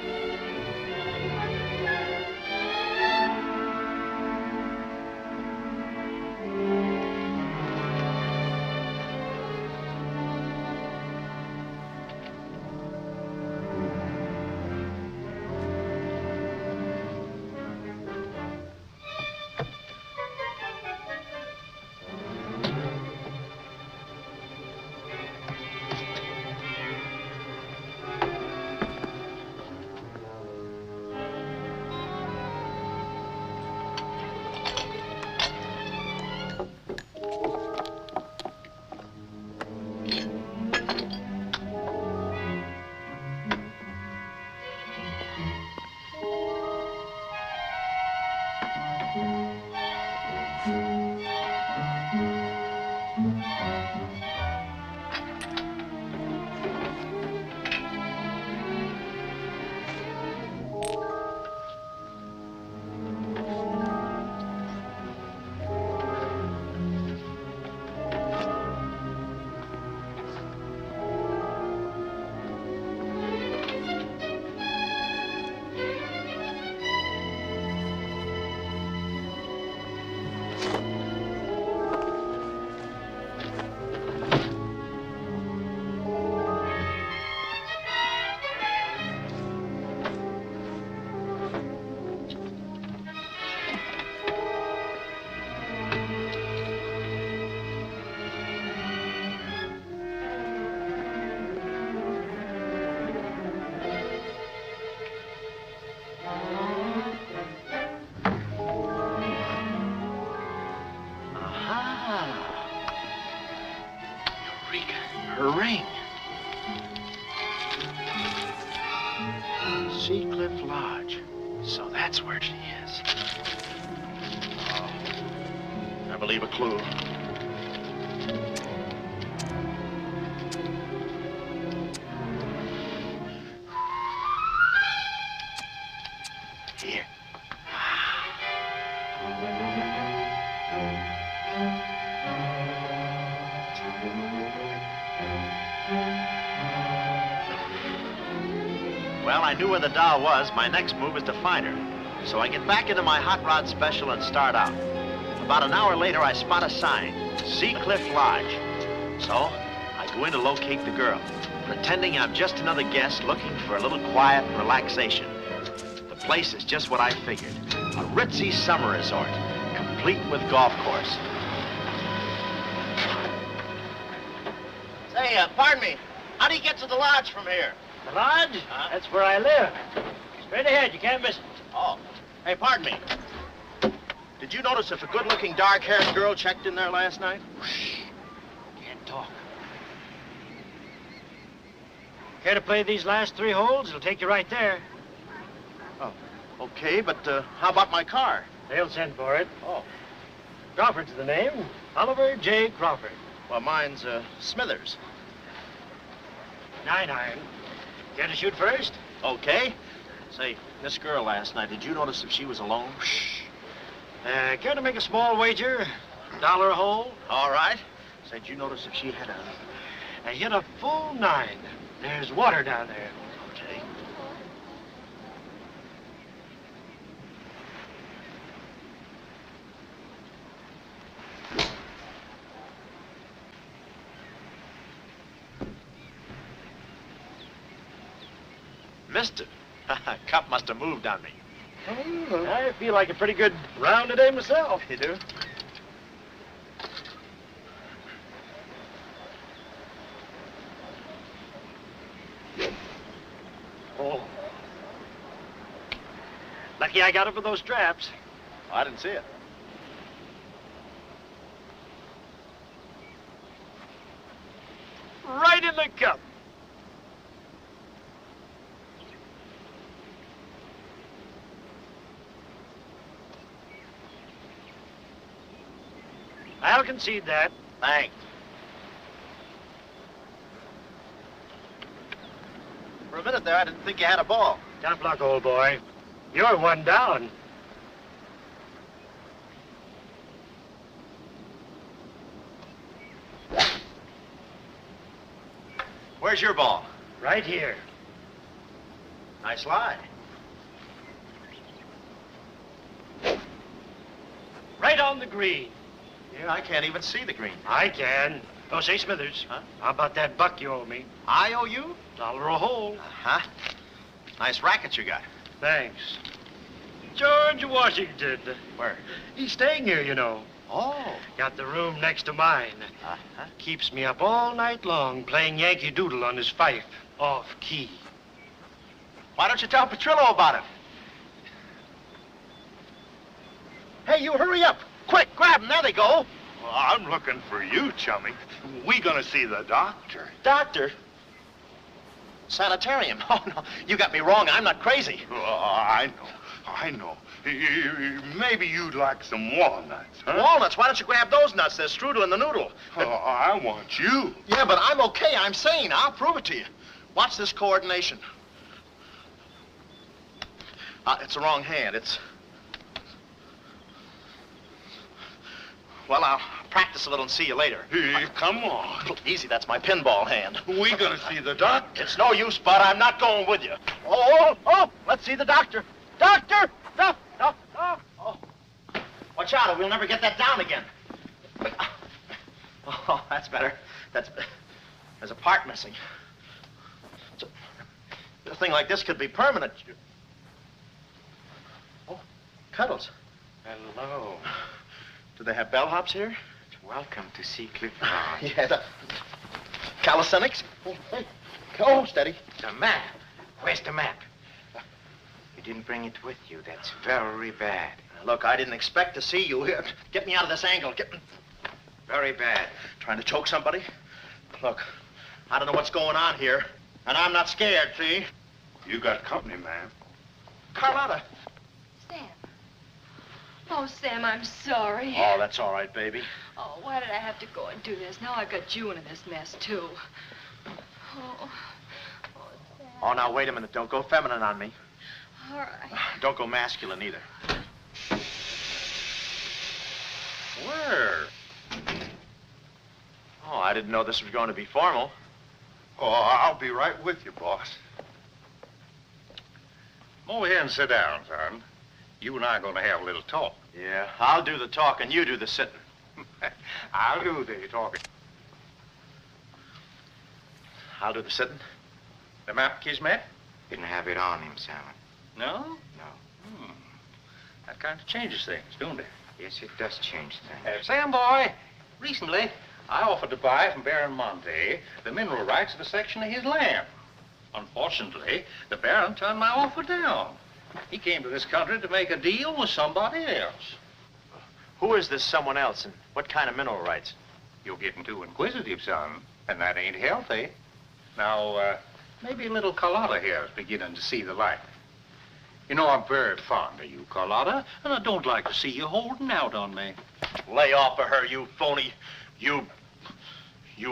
Speaker 3: Her ring. Sea Cliff Lodge. So that's where she is. Oh, never leave a clue. Here. Well, I knew where the doll was. My next move is to find her. So I get back into my hot rod special and start out. About an hour later, I spot a sign, Sea Cliff Lodge. So I go in to locate the girl, pretending I'm just another guest looking for a little quiet and relaxation. The place is just what I figured, a ritzy summer resort, complete with golf course. Say, pardon me, how do you get to the lodge from here?
Speaker 12: The lodge? That's where I live. Straight ahead, you can't miss it.
Speaker 3: Oh, hey, pardon me. Did you notice if a good-looking, dark-haired girl checked in there last night?
Speaker 12: Shh. Can't talk. Care to play these last 3 holes? It'll take you right there.
Speaker 3: Oh, okay, but how about my car?
Speaker 12: They'll send for it.
Speaker 3: Oh.
Speaker 12: Crawford's the name. Oliver J. Crawford.
Speaker 3: Well, mine's Smithers.
Speaker 12: 9 iron. Care to shoot first?
Speaker 3: Okay. Say, this girl last night, did you notice if she was alone?
Speaker 12: Shh. Care to make a small wager? $1 a hole?
Speaker 3: All right. Say, did you notice if she had a...
Speaker 12: I hit a full 9. There's water down there.
Speaker 3: Okay. Missed it. Cup must have moved on me.
Speaker 12: I feel like a pretty good round today myself.
Speaker 3: You do?
Speaker 12: Oh. Lucky I got up with those straps.
Speaker 3: Oh, I didn't see it.
Speaker 12: Right in the cup. I'll concede that.
Speaker 3: Thanks. For a minute there, I didn't think you had a ball.
Speaker 12: Tough luck, old boy. You're one down.
Speaker 3: Where's your ball?
Speaker 12: Right here.
Speaker 3: Nice lie.
Speaker 12: Right on the green.
Speaker 3: Yeah, I can't even see the green.
Speaker 12: I can. Oh, say, Smithers.
Speaker 3: Huh?
Speaker 12: How about that buck you owe me?
Speaker 3: I owe you?
Speaker 12: $1 a hole.
Speaker 3: Uh-huh. Nice racket you got.
Speaker 12: Thanks. George Washington.
Speaker 3: Where?
Speaker 12: He's staying here, you know.
Speaker 3: Oh.
Speaker 12: Got the room next to mine.
Speaker 3: Uh-huh.
Speaker 12: Keeps me up all night long playing Yankee Doodle on his fife. Off key.
Speaker 3: Why don't you tell Petrillo about it? Hey, you hurry up. Quick, grab them. There they go.
Speaker 13: Well, I'm looking for you, chummy. We gonna see the doctor.
Speaker 3: Doctor? Sanitarium. Oh, no. You got me wrong. I'm not crazy.
Speaker 13: Oh, I know. Maybe you'd like some walnuts, huh?
Speaker 3: Walnuts? Why don't you grab those nuts? There's strudel in the noodle.
Speaker 13: Oh, I want you.
Speaker 3: Yeah, but I'm okay. I'm sane. I'll prove it to you. Watch this coordination. It's the wrong hand. It's... Well, I'll practice a little and see you later.
Speaker 13: Hey, come on.
Speaker 3: Easy, that's my pinball hand.
Speaker 13: We gonna see the doctor.
Speaker 3: It's no use, Bud. I'm not going with you. Oh, let's see the doctor. Doctor! No. Oh. Watch out, or we'll never get that down again. Oh, that's better. There's a part missing. A thing like this could be permanent. Oh, Cuddles.
Speaker 7: Hello.
Speaker 3: Do they have bellhops here?
Speaker 7: Welcome to see Clifford.
Speaker 3: Yeah, the calisthenics. Oh, steady.
Speaker 7: The map. Where's the map? You didn't bring it with you. That's very bad.
Speaker 3: Look, I didn't expect to see you here. Get me out of this angle.
Speaker 7: Very bad.
Speaker 3: Trying to choke somebody? Look, I don't know what's going on here, and I'm not scared, see?
Speaker 13: You got company, man.
Speaker 3: Carlotta.
Speaker 4: Sam. Oh, Sam, I'm sorry.
Speaker 3: Oh, that's all right, baby.
Speaker 4: Oh, why did I have to go and do this? Now I've got you into this mess, too. Oh, Sam.
Speaker 3: Oh, now, wait a minute. Don't go feminine on me.
Speaker 4: All right.
Speaker 3: Don't go masculine, either. Where? Oh, I didn't know this was going to be formal.
Speaker 13: Oh, I'll be right with you, boss.
Speaker 9: Come over here and sit down, son. You and I are going to have a little talk.
Speaker 3: Yeah, I'll do the talking, you do the sitting.
Speaker 9: I'll do the talking.
Speaker 3: I'll do the sitting.
Speaker 9: The map, Kismet?
Speaker 7: Didn't have it on him, Simon.
Speaker 9: No?
Speaker 7: No.
Speaker 9: That kind of changes things, don't it?
Speaker 7: Yes, it does change things.
Speaker 9: Sam, boy, recently I offered to buy from Baron Montay the mineral rights of a section of his land. Unfortunately, the Baron turned my offer down. He came to this country to make a deal with somebody else.
Speaker 3: Who is this someone else, and what kind of mineral rights?
Speaker 9: You're getting too inquisitive, son, and that ain't healthy. Now, maybe little Carlotta here is beginning to see the light. You know, I'm very fond of you, Carlotta, and I don't like to see you holding out on me.
Speaker 3: Lay off of her, you phony. You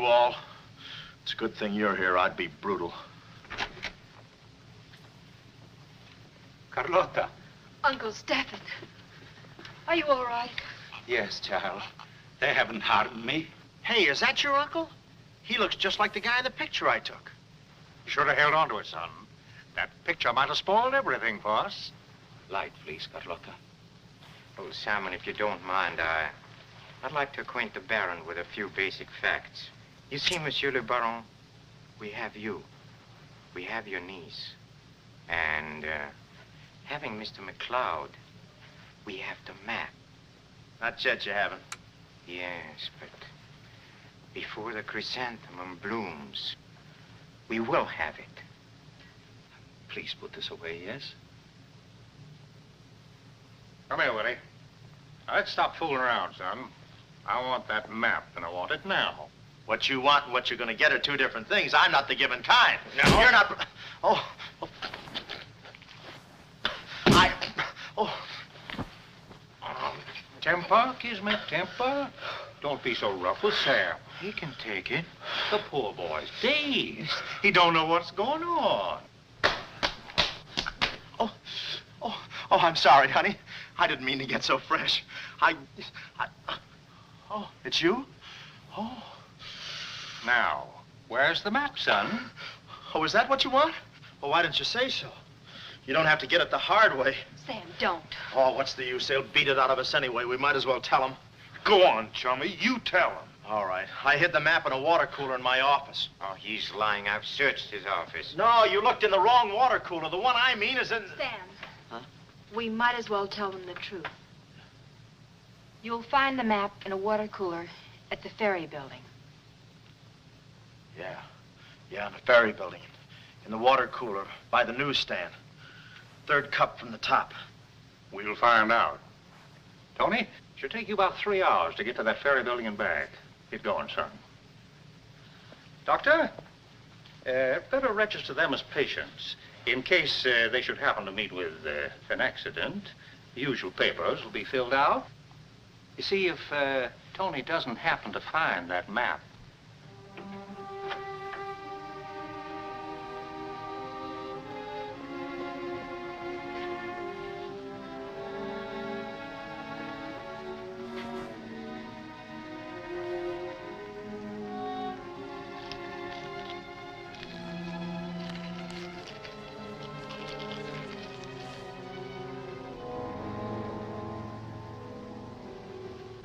Speaker 3: all. It's a good thing you're here. I'd be brutal.
Speaker 9: Carlotta.
Speaker 4: Uncle Stephen, are you all right?
Speaker 9: Yes, child. They haven't harmed me.
Speaker 3: Hey, is that your uncle? He looks just like the guy in the picture I took.
Speaker 9: You should have held on to it, son. That picture might have spoiled everything for us. Light, please, Carlotta.
Speaker 7: Oh, Simon, if you don't mind, I'd like to acquaint the Baron with a few basic facts. You see, Monsieur le Baron, we have you. We have your niece. And, having Mr. McLeod, we have the map.
Speaker 3: Not yet, you haven't.
Speaker 7: Yes, but before the chrysanthemum blooms, we will have it.
Speaker 9: Please put this away, yes? Come here, Willie. Now, let's stop fooling around, son. I want that map, and I want it now.
Speaker 3: What you want and what you're going to get are two different things. I'm not the given kind.
Speaker 9: No?
Speaker 3: You're not... Oh.
Speaker 9: Temper, Kismet, temper. Don't be so rough with Sam.
Speaker 7: He can take it.
Speaker 9: The poor boy's dazed. He don't know what's going on.
Speaker 3: Oh, I'm sorry, honey. I didn't mean to get so fresh. Oh, it's you? Oh.
Speaker 9: Now, where's the map, son?
Speaker 3: Oh, is that what you want? Well, why didn't you say so? You don't have to get it the hard way.
Speaker 4: Sam, don't.
Speaker 3: Oh, what's the use? They'll beat it out of us anyway. We might as well tell them.
Speaker 13: Go on, chummy. You tell him.
Speaker 3: All right. I hid the map in a water cooler in my office.
Speaker 7: Oh, he's lying. I've searched his office.
Speaker 3: No, you looked in the wrong water cooler. The one I mean is in...
Speaker 4: Sam.
Speaker 3: Huh?
Speaker 4: We might as well tell them the truth. You'll find the map in a water cooler at the ferry building.
Speaker 3: Yeah, in the ferry building. In the water cooler by the newsstand. Third cup from the top.
Speaker 9: We'll find out. Tony, should take you about 3 hours to get to that ferry building and back. Get going, son. Doctor, better register them as patients. In case they should happen to meet with an accident, the usual papers will be filled out. You see, if Tony doesn't happen to find that map,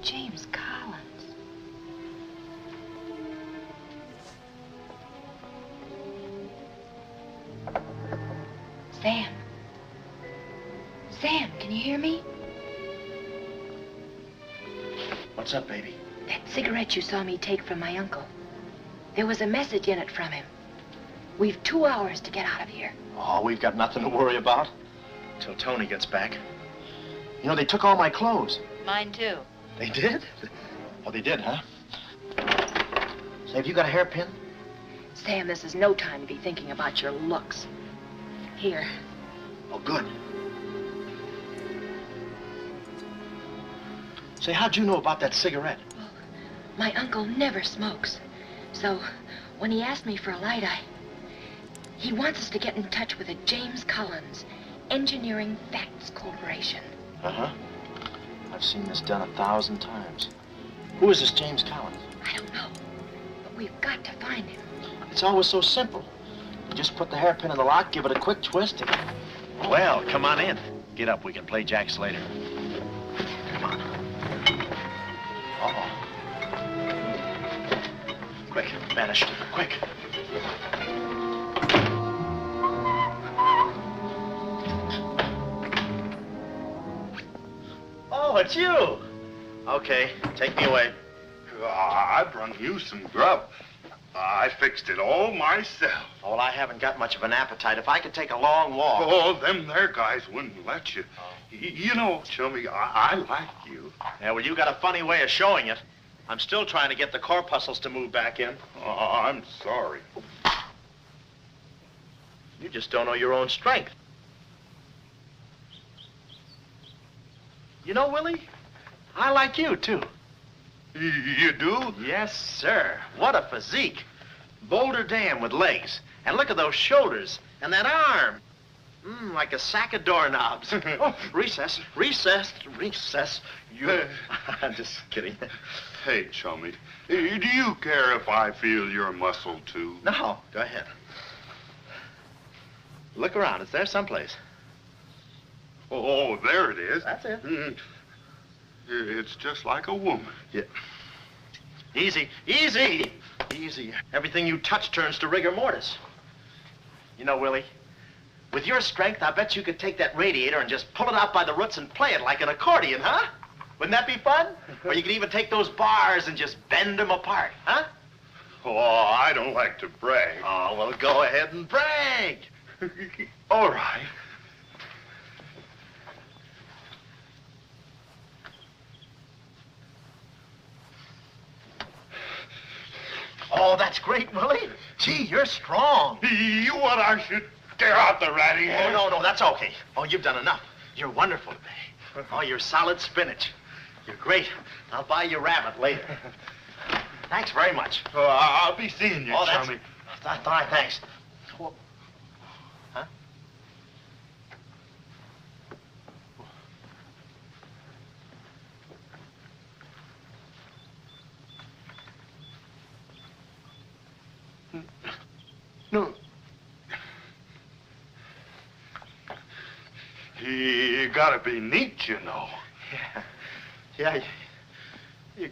Speaker 4: James Collins. Sam. Sam, can you hear me?
Speaker 3: What's up, baby?
Speaker 4: That cigarette you saw me take from my uncle. There was a message in it from him. We've 2 hours to get out of here.
Speaker 3: Oh, we've got nothing to worry about. Till Tony gets back. You know, they took all my clothes.
Speaker 4: Mine, too.
Speaker 3: They did? Oh, they did, huh? Say, have you got a hairpin?
Speaker 4: Sam, this is no time to be thinking about your looks. Here.
Speaker 3: Oh, good. Say, how'd you know about that cigarette?
Speaker 4: Well, my uncle never smokes. So, when he asked me for a light, he wants us to get in touch with a James Collins, Engineering Facts Corporation.
Speaker 3: Uh-huh. I've seen this done 1,000 times. Who is this James Collins?
Speaker 4: I don't know, but we've got to find him.
Speaker 3: It's always so simple. You just put the hairpin in the lock, give it a quick twist, and...
Speaker 12: Well, come on in. Get up. We can play jacks later.
Speaker 3: Come on. Uh-oh. Quick, vanish. Quick. Oh, it's you. Okay, take me away.
Speaker 13: I brung you some grub. I fixed it all myself.
Speaker 3: Oh, well, I haven't got much of an appetite. If I could take a long walk.
Speaker 13: Oh, them there guys wouldn't let you. You know, chummy, I like you.
Speaker 3: Yeah, well, you got a funny way of showing it. I'm still trying to get the corpuscles to move back in.
Speaker 13: Oh, I'm sorry.
Speaker 3: You just don't know your own strength. You know, Willie, I like you, too.
Speaker 13: You do?
Speaker 3: Yes, sir. What a physique. Boulder Dam with legs. And look at those shoulders. And that arm. Like a sack of doorknobs. Oh, recess, recess, recess. I'm just kidding.
Speaker 13: Hey, chummy, do you care if I feel your muscle, too?
Speaker 3: No, go ahead. Look around. It's there someplace.
Speaker 13: Oh, there it is.
Speaker 3: That's it.
Speaker 13: It's just like a woman.
Speaker 3: Yeah. Easy, easy, easy. Everything you touch turns to rigor mortis. You know, Willie, With your strength, I bet you could take that radiator and just pull it out by the roots and play it like an accordion, huh? Wouldn't that be fun? Or you could even take those bars and just bend them apart, huh?
Speaker 13: Oh, I don't like to brag.
Speaker 3: Oh, well, go ahead and brag.
Speaker 13: All right.
Speaker 3: Oh, that's great, Willie. Gee, you're strong.
Speaker 13: You want I should tear out the ratty
Speaker 3: Oh,
Speaker 13: hair?
Speaker 3: no, that's okay. Oh, you've done enough. You're wonderful today. Oh, you're solid spinach. You're great. I'll buy you rabbit later. Thanks very much.
Speaker 13: Oh, I'll be seeing you, chummy.
Speaker 3: Thanks. Well, huh?
Speaker 13: No. You gotta be neat, you know.
Speaker 3: Yeah. You...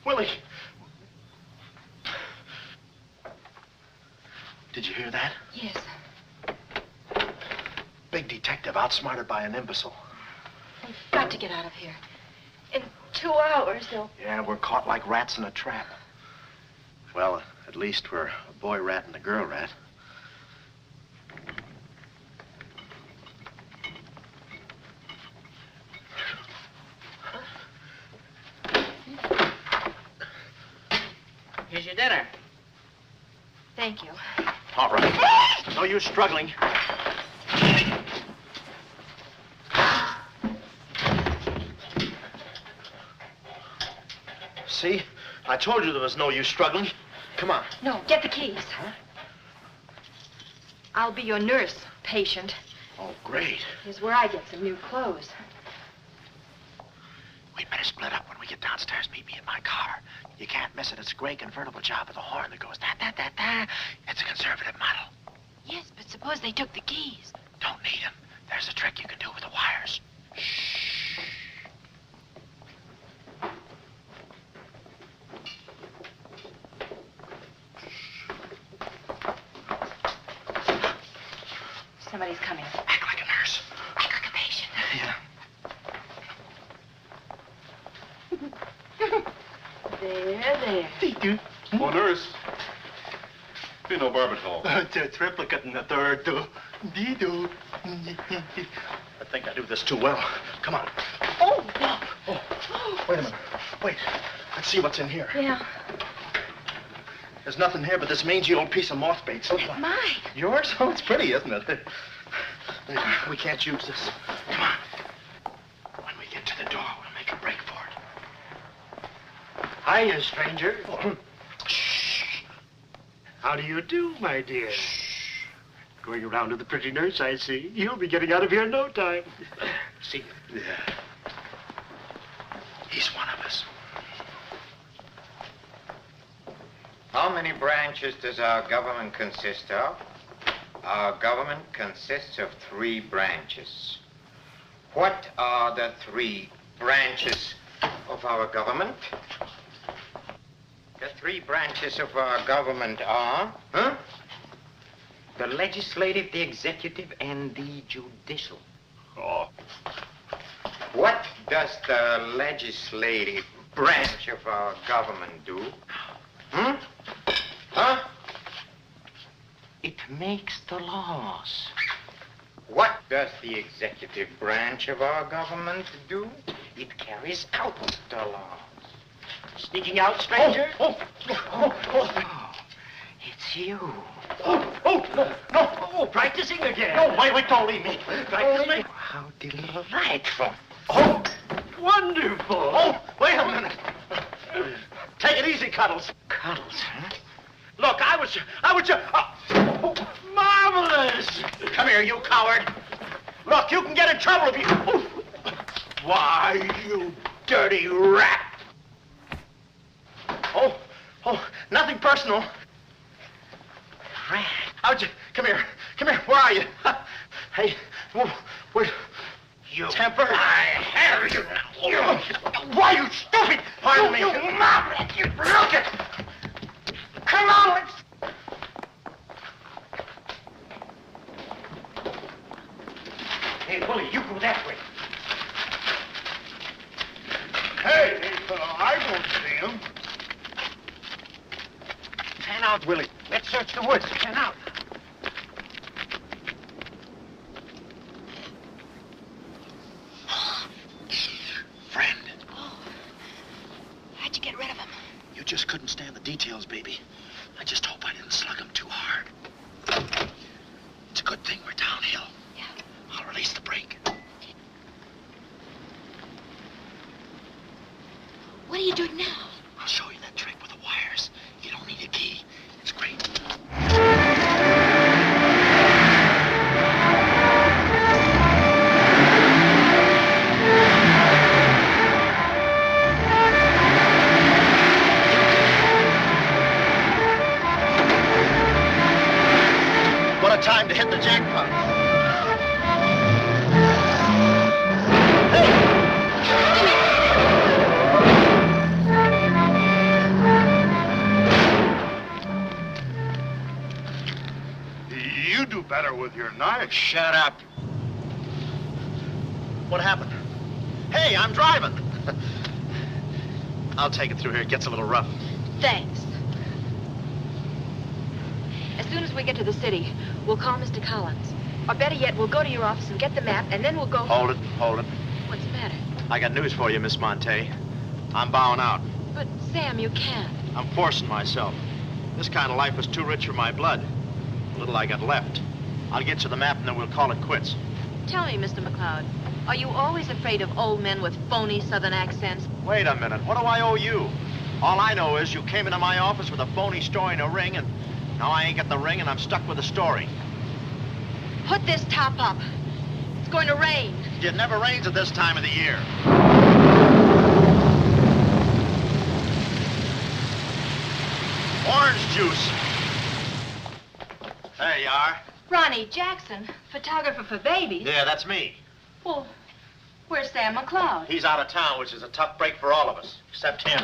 Speaker 3: Willie. Did you hear that?
Speaker 4: Yes.
Speaker 3: Big detective outsmarted by an imbecile.
Speaker 4: We've got to get out of here. In 2 hours, they'll...
Speaker 3: Yeah, we're caught like rats in a trap. Well, at least we're a boy rat and a girl rat.
Speaker 7: Here's your dinner.
Speaker 4: Thank you.
Speaker 3: All right. No use struggling. See? I told you there was no use struggling. Come on.
Speaker 4: No, get the keys.
Speaker 3: Huh?
Speaker 4: I'll be your nurse, patient.
Speaker 3: Oh, great.
Speaker 4: Here's where I get some new clothes.
Speaker 3: We'd better split up when we get downstairs. Meet me in my car. You can't miss it. It's a gray convertible job with a horn that goes da-da-da-da. It's a conservative model.
Speaker 4: Yes, but suppose they took the keys.
Speaker 3: Don't need them. There's a trick you can do with the wires. Shh.
Speaker 4: Somebody's coming.
Speaker 3: Act like a nurse.
Speaker 4: Act like a patient.
Speaker 3: Yeah.
Speaker 4: There.
Speaker 13: Oh, nurse. Be no barbital.
Speaker 3: The triplicate and the third, too. I think I do this too well. Come on.
Speaker 4: Oh, no.
Speaker 3: Oh, wait a minute. Wait. Let's see what's in here.
Speaker 4: Yeah.
Speaker 3: There's nothing here but this mangy old piece of moth bait. So
Speaker 4: It's mine.
Speaker 3: yours? Oh, it's pretty, isn't it? We can't use this. Come on. When we get to the door, we'll make a break for it.
Speaker 12: Hiya, stranger.
Speaker 3: Shh.
Speaker 12: How do you do, my dear? Shh. Going around to the pretty nurse, I see. You'll be getting out of here in no time. See?
Speaker 3: Yeah. He's one of us.
Speaker 7: How many branches does our government consist of? Our government consists of 3 branches. What are the 3 branches of our government? The 3 branches of our government are, the legislative, the executive, and the judicial.
Speaker 13: Oh.
Speaker 7: What does the legislative branch of our government do? It makes the laws. What does the executive branch of our government do? It carries out the laws.
Speaker 12: Sneaking out, stranger?
Speaker 7: Oh, it's you.
Speaker 12: No, practicing again.
Speaker 3: No, wait, don't leave me.
Speaker 12: Practicing?
Speaker 7: How delightful.
Speaker 12: Oh, wonderful.
Speaker 3: Oh, wait a minute. Take it easy, Cuddles.
Speaker 7: Cuddles, huh?
Speaker 3: Look, I was
Speaker 12: Marvelous.
Speaker 3: Come here, you coward. Look, you can get in trouble if you...
Speaker 12: Why, you
Speaker 3: Dirty rat. Oh, nothing personal.
Speaker 7: Rat.
Speaker 3: Come here. Where are you? Hey, where... You
Speaker 12: temper.
Speaker 3: I have you now.
Speaker 12: You. Why, you stupid!
Speaker 3: Pardon me.
Speaker 12: You maverick! You look it! Come on, let's... Hey, Willie, you go that way.
Speaker 13: Hey, I don't see him.
Speaker 12: Pan out, Willie. Let's search the woods. Pan out.
Speaker 10: Friend,
Speaker 4: How'd you get rid of him?
Speaker 10: you just couldn't stand the details, baby. I just hope I didn't slug him too hard. It's a good thing we're downhill.
Speaker 4: Yeah.
Speaker 10: I'll release the brake.
Speaker 4: What are you doing now?
Speaker 10: I'll show you that trick with the wires. You don't need a key. It's great.
Speaker 3: What a time to hit the jackpot.
Speaker 13: You do better with your knife.
Speaker 3: Shut up. What happened? Hey, I'm driving. I'll take it through here. It gets a little rough.
Speaker 4: Thanks. As soon as we get to the city, we'll call Mr. Collins. Or better yet, we'll go to your office and get the map, and then we'll go...
Speaker 3: Hold it, hold it.
Speaker 4: What's the matter?
Speaker 3: I got news for you, Miss Montay. I'm bowing out.
Speaker 4: But, Sam, you can't.
Speaker 3: I'm forcing myself. This kind of life is too rich for my blood. The little I got left. I'll get you the map, and then we'll call it quits.
Speaker 4: Tell me, Mr. McLeod, are you always afraid of old men with phony southern accents?
Speaker 3: Wait a minute. What do I owe you? All I know is you came into my office with a phony story and a ring, and now I ain't got the ring, and I'm stuck with the story.
Speaker 4: Put this top up. It's going to rain.
Speaker 3: It never rains at this time of the year. Orange juice. There you are.
Speaker 4: Ronnie Jackson, photographer for babies.
Speaker 3: Yeah, that's me.
Speaker 4: Well, where's Sam McLeod?
Speaker 3: He's out of town, which is a tough break for all of us, except him.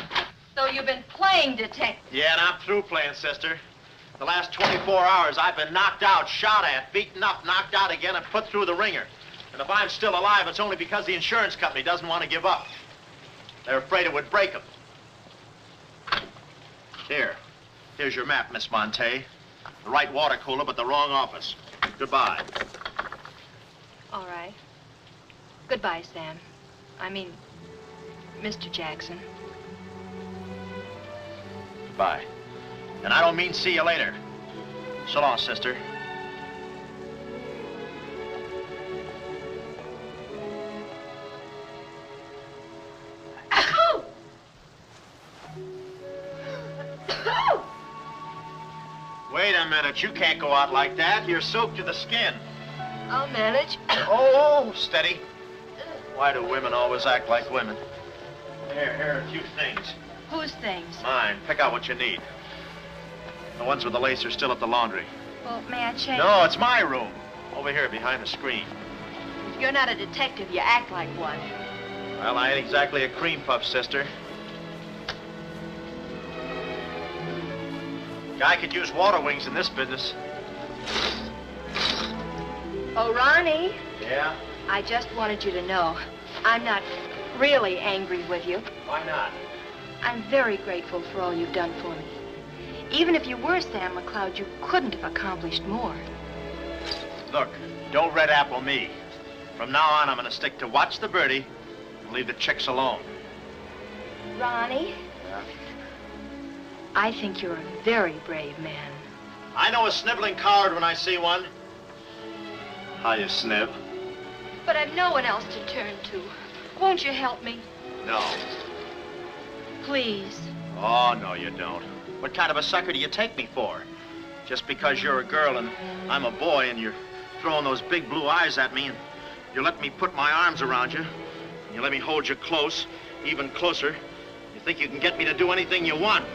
Speaker 4: So you've been playing detective.
Speaker 3: Yeah, and I'm through playing, sister. The last 24 hours, I've been knocked out, shot at, beaten up, knocked out again, and put through the ringer. And if I'm still alive, it's only because the insurance company doesn't want to give up. They're afraid it would break them. Here's your map, Miss Montay. The right water cooler, but the wrong office. Goodbye.
Speaker 4: All right. Goodbye, Sam. I mean, Mr. Jackson.
Speaker 3: Goodbye. And I don't mean see you later. So long, sister.
Speaker 4: Achoo!
Speaker 3: Wait a minute. You can't go out like that. You're soaked to the skin.
Speaker 4: I'll manage.
Speaker 3: Oh, steady. Why do women always act like women? Here are a few things.
Speaker 4: Whose things?
Speaker 3: Mine. Pick out what you need. The ones with the lace are still at the laundry.
Speaker 4: Well, may I change?
Speaker 3: No, it's my room. Over here behind the screen.
Speaker 4: If you're not a detective, you act like one.
Speaker 3: Well, I ain't exactly a cream puff, sister. Guy could use water wings in this business.
Speaker 4: Oh, Ronnie.
Speaker 3: Yeah?
Speaker 4: I just wanted you to know, I'm not really angry with you.
Speaker 3: Why not?
Speaker 4: I'm very grateful for all you've done for me. Even if you were Sam McLeod, you couldn't have accomplished more.
Speaker 3: Look, don't red apple me. From now on, I'm going to stick to watch the birdie and leave the chicks alone.
Speaker 4: Ronnie?
Speaker 3: Yeah?
Speaker 4: I think you're a very brave man.
Speaker 3: I know a sniveling coward when I see one. How you sniv?
Speaker 4: But I've no one else to turn to. Won't you help me?
Speaker 3: No.
Speaker 4: Please.
Speaker 3: Oh, no, you don't. What kind of a sucker do you take me for? Just because you're a girl and I'm a boy and you're throwing those big blue eyes at me and you let me put my arms around you and you let me hold you close, even closer, you think you can get me to do anything you want.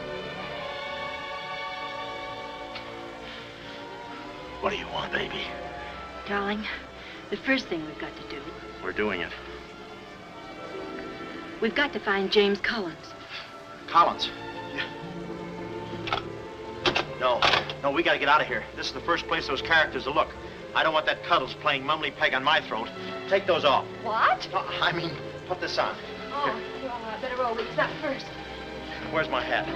Speaker 3: What do you want, baby?
Speaker 4: Darling, The first thing we've got to do,
Speaker 3: We're doing it.
Speaker 4: we've got to find James Collins.
Speaker 3: Collins. No, we gotta get out of here. This is the first place those characters will look. I don't want that Cuddles playing Mumley Peg on my throat. Take those off.
Speaker 4: What?
Speaker 3: No, I mean, put this on.
Speaker 4: Oh, well, I better roll these up first.
Speaker 3: Where's my hat?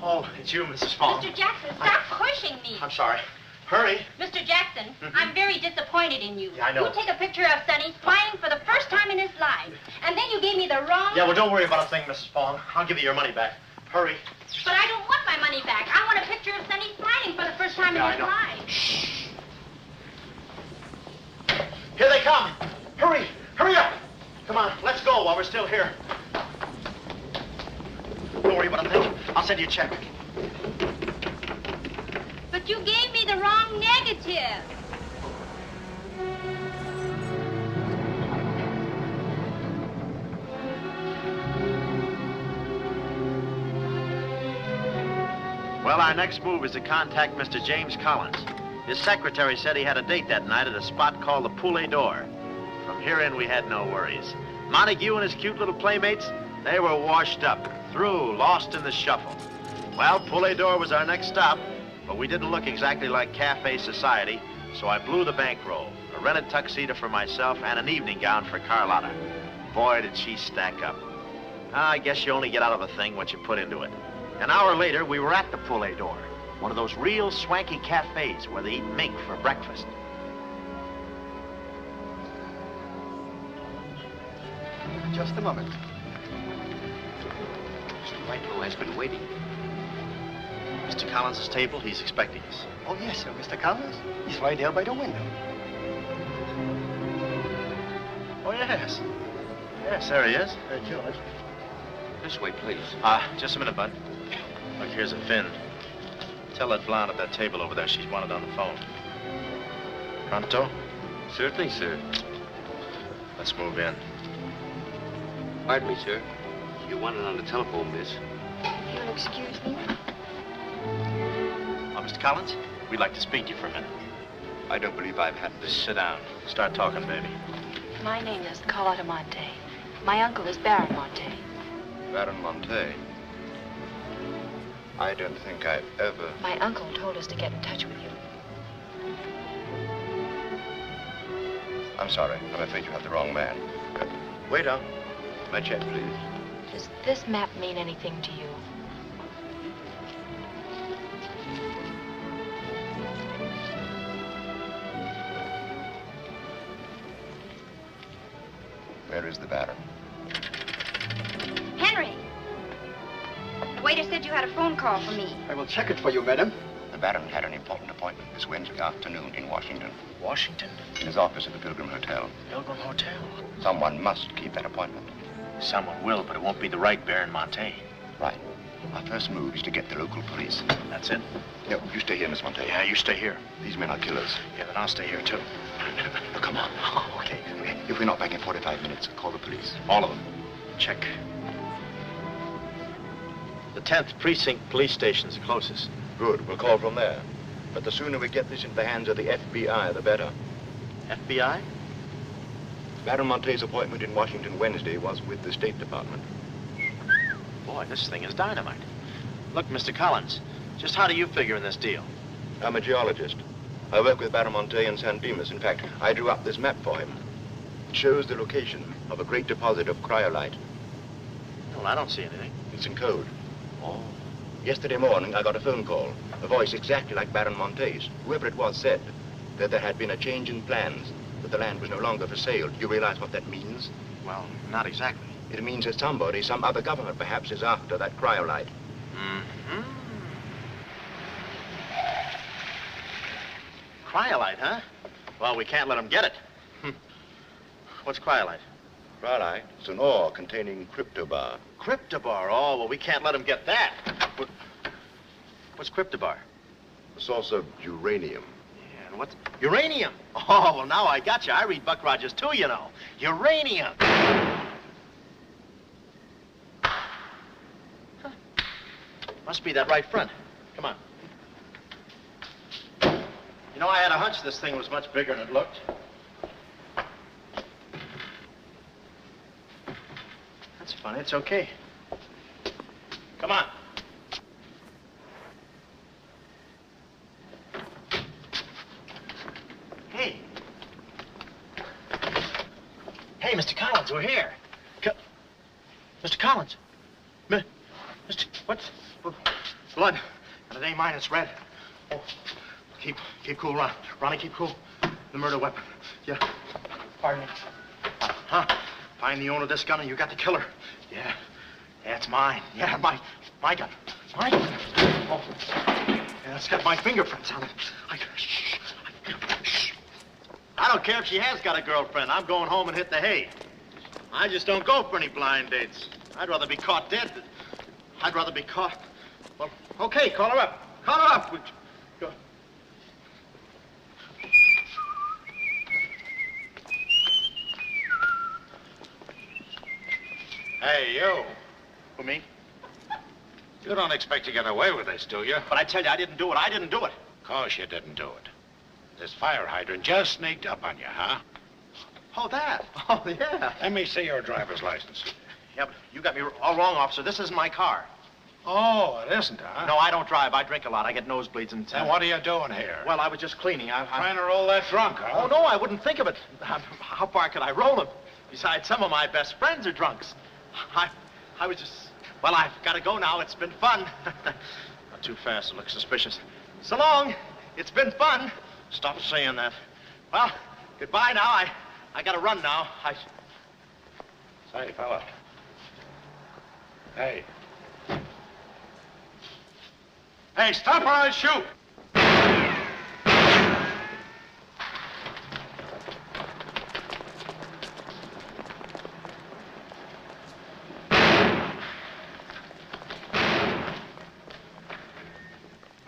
Speaker 3: Oh, it's you, Mrs. Fong.
Speaker 11: Mr. Jackson, stop pushing me.
Speaker 3: I'm sorry. Hurry.
Speaker 11: Mr. Jackson, I'm very disappointed in you.
Speaker 3: Yeah, I know.
Speaker 11: You take a picture of Sonny smiling for the first time in his life, and then you gave me the wrong...
Speaker 3: Yeah, well, don't worry about a thing, Mrs. Fong. I'll give you your money back. Hurry.
Speaker 11: But I don't want my money back. I want a picture of Sonny smiling for the first time in his life.
Speaker 3: Shh. Here they come. Hurry. Hurry up. Come on, let's go while we're still here. Don't worry about a thing. I'll send you a check.
Speaker 11: But you gave me the wrong negative.
Speaker 3: Well, our next move is to contact Mr. James Collins. His secretary said he had a date that night at a spot called the Puglia Door. From here in, we had no worries. Montague and his cute little playmates, they were washed up, through, lost in the shuffle. Well, Puglia Door was our next stop, but we didn't look exactly like cafe society, so I blew the bankroll, a rented tuxedo for myself and an evening gown for Carlotta. Boy, did she stack up. I guess you only get out of a thing what you put into it. An hour later, we were at the Puglia Door, one of those real swanky cafes where they eat mink for breakfast.
Speaker 12: Just a moment.
Speaker 10: Mr. Whitelaw has been waiting.
Speaker 3: Mr. Collins' table, he's expecting us.
Speaker 12: Oh, yes, sir. Mr. Collins? He's right there by the window.
Speaker 3: Oh, yes. Yes, there he is.
Speaker 12: George.
Speaker 10: This way, please.
Speaker 3: Just a minute, Bud. Look, here's a Finn. Tell that blonde at that table over there she's wanted on the phone. Pronto?
Speaker 10: Certainly, sir.
Speaker 3: Let's move in.
Speaker 10: Pardon me, sir. You wanted on the telephone, miss.
Speaker 4: You'll excuse me?
Speaker 3: Mr. Collins, we'd like to speak to you for a minute.
Speaker 10: I don't believe I've had this.
Speaker 3: Sit down. Start talking, baby.
Speaker 4: My name is Carlotta Montay. My uncle is Baron Montay.
Speaker 2: Baron Montay. I don't think I've ever...
Speaker 4: My uncle told us to get in touch with you.
Speaker 2: I'm sorry. I'm afraid you have the wrong man. Waiter, my check, please.
Speaker 4: Does this map mean anything to you?
Speaker 2: Where is the Baron?
Speaker 11: Henry! The waiter said you had a phone call for me.
Speaker 12: I will check it for you, madam.
Speaker 2: The Baron had an important appointment this Wednesday afternoon in Washington.
Speaker 3: Washington?
Speaker 2: In his office at the Pilgrim Hotel.
Speaker 3: Pilgrim Hotel?
Speaker 2: Someone must keep that appointment.
Speaker 3: Someone will, but it won't be the right Baron Montay.
Speaker 2: Right. Our first move is to get the local police.
Speaker 3: That's it?
Speaker 2: No, you stay here, Miss Montay.
Speaker 3: Yeah, you stay here.
Speaker 2: These men are killers.
Speaker 3: Yeah, then I'll stay here, too.
Speaker 2: Oh, come on. Okay. If we're not back in 45 minutes, call the police.
Speaker 3: All of them. Check. The 10th Precinct Police Station's the closest.
Speaker 2: Good. We'll call from there. But the sooner we get this into the hands of the FBI, the better.
Speaker 3: FBI?
Speaker 2: Baron Montay's appointment in Washington Wednesday was with the State Department.
Speaker 3: Boy, this thing is dynamite. Look, Mr. Collins, just how do you figure in this deal?
Speaker 2: I'm a geologist. I work with Baron Montay in San Dimas. In fact, I drew up this map for him. It shows the location of a great deposit of cryolite.
Speaker 3: Well, I don't see anything.
Speaker 2: It's in code.
Speaker 3: Oh.
Speaker 2: Yesterday morning, I got a phone call. A voice exactly like Baron Montay's. Whoever it was said that there had been a change in plans, that the land was no longer for sale. Do you realize what that means?
Speaker 3: Well, not exactly.
Speaker 2: It means that somebody, some other government perhaps, is after that cryolite.
Speaker 3: Mm-hmm. Cryolite, huh? Well, we can't let them get it. What's cryolite?
Speaker 2: Cryolite is an ore containing cryptobar.
Speaker 3: Cryptobar? Oh, well, we can't let them get that. What's cryptobar?
Speaker 2: A source of uranium.
Speaker 3: Yeah, and what's... Uranium? Oh, well, now I got you. I read Buck Rogers, too, you know. Uranium. Huh. Must be that right front. Come on. You know, I had a hunch this thing was much bigger than it looked. That's funny. It's okay. Come on. Hey. Hey, Mr. Collins, we're here. Mr. Collins. Mr. What's... Blood. And it ain't mine, it's red. Oh, keep cool, Ron. Ronnie, keep cool. The murder weapon. Yeah. Pardon me. Huh? Find the owner of this gun and you got the killer. Yeah. Yeah, it's mine. Yeah, my gun. My gun. Oh. Yeah, it's got my fingerprints on it. Shh. I don't care if she has got a girlfriend. I'm going home and hit the hay. I just don't go for any blind dates. I'd rather be caught dead than... I'd rather be caught... Well, okay, call her up. Call her up. Go.
Speaker 9: Hey, you.
Speaker 3: Who, me?
Speaker 9: You don't expect to get away with this, do you?
Speaker 3: But I tell you, I didn't do it. I didn't do it.
Speaker 9: Of course you didn't do it. This fire hydrant just sneaked up on you, huh?
Speaker 3: Oh, that? Oh, yeah.
Speaker 9: Let me see your driver's license.
Speaker 3: Yeah, but you got me all wrong, officer. This isn't my car.
Speaker 9: Oh, it isn't, huh?
Speaker 3: No, I don't drive. I drink a lot. I get nosebleeds and...
Speaker 9: Then what are you doing here?
Speaker 3: Well, I was just cleaning. I'm
Speaker 9: trying to roll that drunk, huh?
Speaker 3: Oh, no, I wouldn't think of it. How far could I roll them? Besides, some of my best friends are drunks. I was just... Well, I've got to go now. It's been fun. Not too fast. It looks suspicious. So long. It's been fun. Stop saying that. Well, goodbye now. I got to run now.
Speaker 9: Say, fella. Hey. Hey, stop or I'll shoot!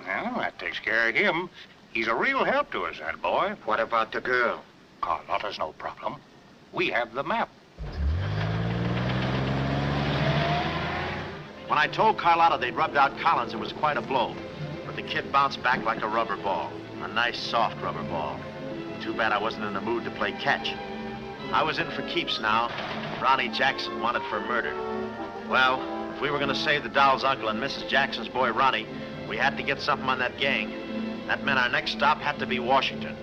Speaker 9: Well, that takes care of him. He's a real help to us, that boy.
Speaker 7: What about the girl?
Speaker 9: Carlotta's no problem. We have the map.
Speaker 3: When I told Carlotta they'd rubbed out Collins, it was quite a blow. But the kid bounced back like a rubber ball. A nice, soft rubber ball. Too bad I wasn't in the mood to play catch. I was in for keeps now. Ronnie Jackson wanted for murder. Well, if we were going to save the doll's uncle and Mrs. Jackson's boy, Ronnie, we had to get something on that gang. That meant our next stop had to be Washington.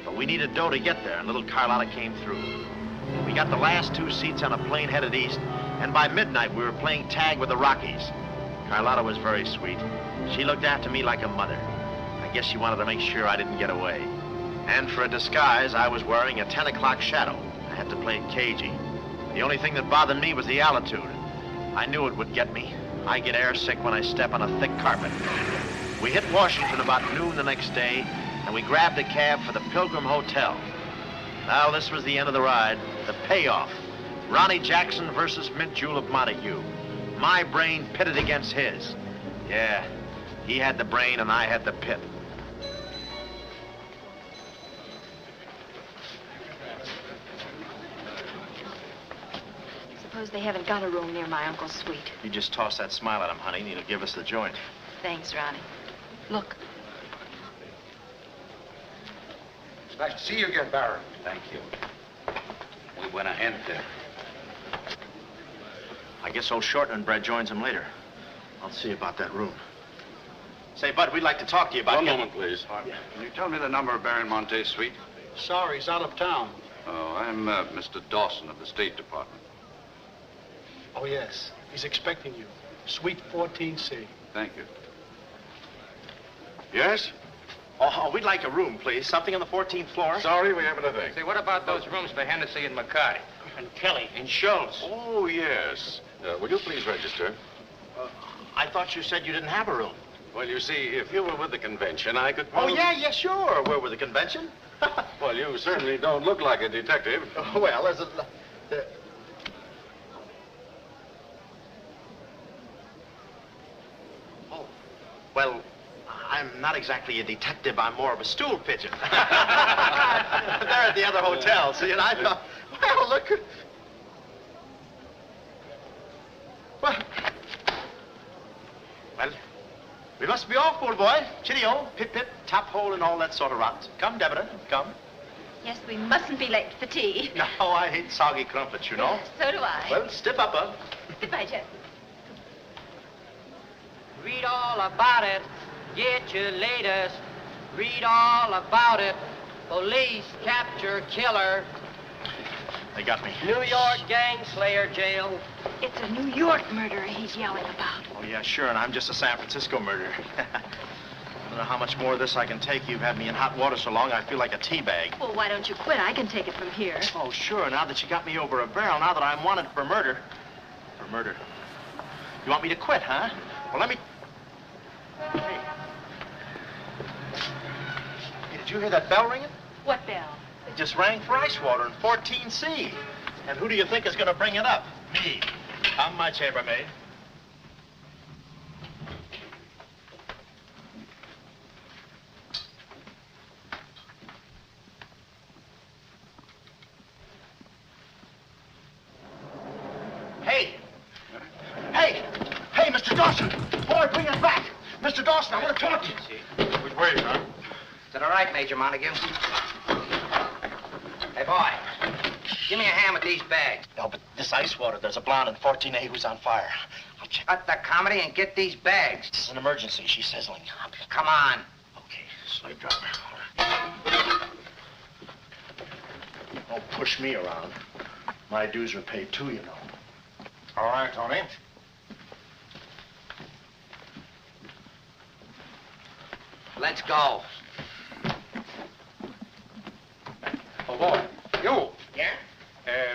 Speaker 3: But we needed dough to get there, and little Carlotta came through. We got the last 2 seats on a plane headed east, and by midnight we were playing tag with the Rockies. Carlotta was very sweet. She looked after me like a mother. I guess she wanted to make sure I didn't get away. And for a disguise, I was wearing a 10 o'clock shadow. I had to play it cagey. The only thing that bothered me was the altitude. I knew it would get me. I get airsick when I step on a thick carpet. We hit Washington about noon the next day, and we grabbed a cab for the Pilgrim Hotel. Well, this was the end of the ride, the payoff. Ronnie Jackson versus Mint Julep Montague. My brain pitted against his. Yeah, he had the brain and I had the pit.
Speaker 4: Suppose they haven't got a room near my uncle's suite.
Speaker 3: You just toss that smile at him, honey, and he'll give us the joint.
Speaker 4: Thanks, Ronnie. Look.
Speaker 9: It's nice to see you again, Baron.
Speaker 10: Thank you. Muy buena gente.
Speaker 3: I guess old Shortland joins him later. I'll see about that room. Say, Bud, we'd like to talk to you about...
Speaker 6: One moment, please.
Speaker 3: Yeah.
Speaker 6: Can you tell me the number of Baron Montay's suite?
Speaker 12: Sorry, he's out of town.
Speaker 6: Oh, I'm Mr. Dawson of the State Department.
Speaker 12: Oh, yes. He's expecting you. Suite 14C.
Speaker 6: Thank you. Yes?
Speaker 3: Oh, we'd like a room, please. Something on the 14th floor.
Speaker 6: Sorry, we haven't a thing.
Speaker 1: Say, what about those rooms for Hennessy and McCarty?
Speaker 3: And Kelly. And Schultz.
Speaker 6: Oh, yes. Will you please register?
Speaker 3: I thought you said you didn't have a room.
Speaker 6: Well, you see, if you were with the convention, I could...
Speaker 3: Oh, yeah, sure. We're with the convention.
Speaker 6: Well, you certainly don't look like a detective.
Speaker 3: Oh, well, there's a... Oh, well, I'm not exactly a detective. I'm more of a stool pigeon. They're at the other hotel, see, and I thought, well, look... Well, We must be off, old boy. Chitty-o, pip-pip, tap hole, and all that sort of rot. Come, Deborah, come.
Speaker 11: Yes, we mustn't be late for tea.
Speaker 3: No, I hate soggy crumpets, you know.
Speaker 11: So do I.
Speaker 3: Well, stiff up, bud.
Speaker 11: Goodbye, Jeff.
Speaker 14: Read all about it. Get your latest. Read all about it. Police capture killer.
Speaker 3: They got me.
Speaker 14: New York gang slayer jail.
Speaker 4: It's a New York murderer he's yelling about.
Speaker 3: Oh, yeah, sure, and I'm just a San Francisco murderer. I don't know how much more of this I can take. You've had me in hot water so long, I feel like a tea bag.
Speaker 4: Well, why don't you quit? I can take it from here.
Speaker 3: Oh, sure, now that you got me over a barrel, now that I'm wanted for murder. For murder. You want me to quit, huh? Well, let me... Hey, did you hear that bell ringing?
Speaker 4: What bell?
Speaker 3: It just rang for ice water in 14C. And who do you think is going to bring it up? Me. Come, my chambermaid. Hey! Hey! Hey, Mr. Dawson! Boy, bring us back! Mr. Dawson, I want to talk to you.
Speaker 9: Which way, huh?
Speaker 7: Is that all right, Major Montague? Hey, boy, give me a hand with these bags.
Speaker 3: No, but this ice water, there's a blonde in 14A who's on fire. I'll check.
Speaker 7: Cut the comedy and get these bags.
Speaker 3: This is an emergency. She's sizzling.
Speaker 7: Come on.
Speaker 3: Okay, slave driver. Don't push me around. My dues are paid too, you know.
Speaker 9: All right, Tony.
Speaker 7: Let's go.
Speaker 9: Oh, boy. You.
Speaker 7: Yeah?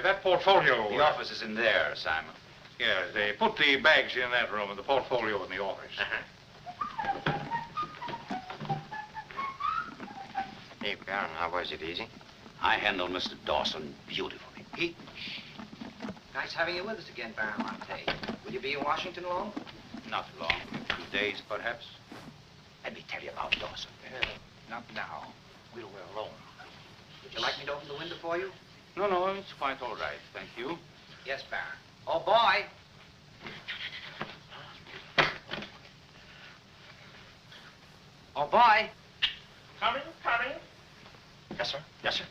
Speaker 9: That portfolio.
Speaker 6: The office is in there, Simon.
Speaker 9: Yeah, they put the bags in that room and the portfolio in the office.
Speaker 7: Hey, Baron, how was it? Easy?
Speaker 6: I handled Mr. Dawson beautifully.
Speaker 7: Nice having you with us again, Baron Montay. Will you be in Washington long?
Speaker 6: Not long. 2 days, perhaps.
Speaker 3: Let me tell you about Dawson.
Speaker 9: Not now. We're alone.
Speaker 7: Would you like me to open the window for you?
Speaker 6: No, it's quite all right. Thank you.
Speaker 7: Yes, Baron. Oh, boy. Oh, boy.
Speaker 3: Coming. Yes, sir. Yes, sir.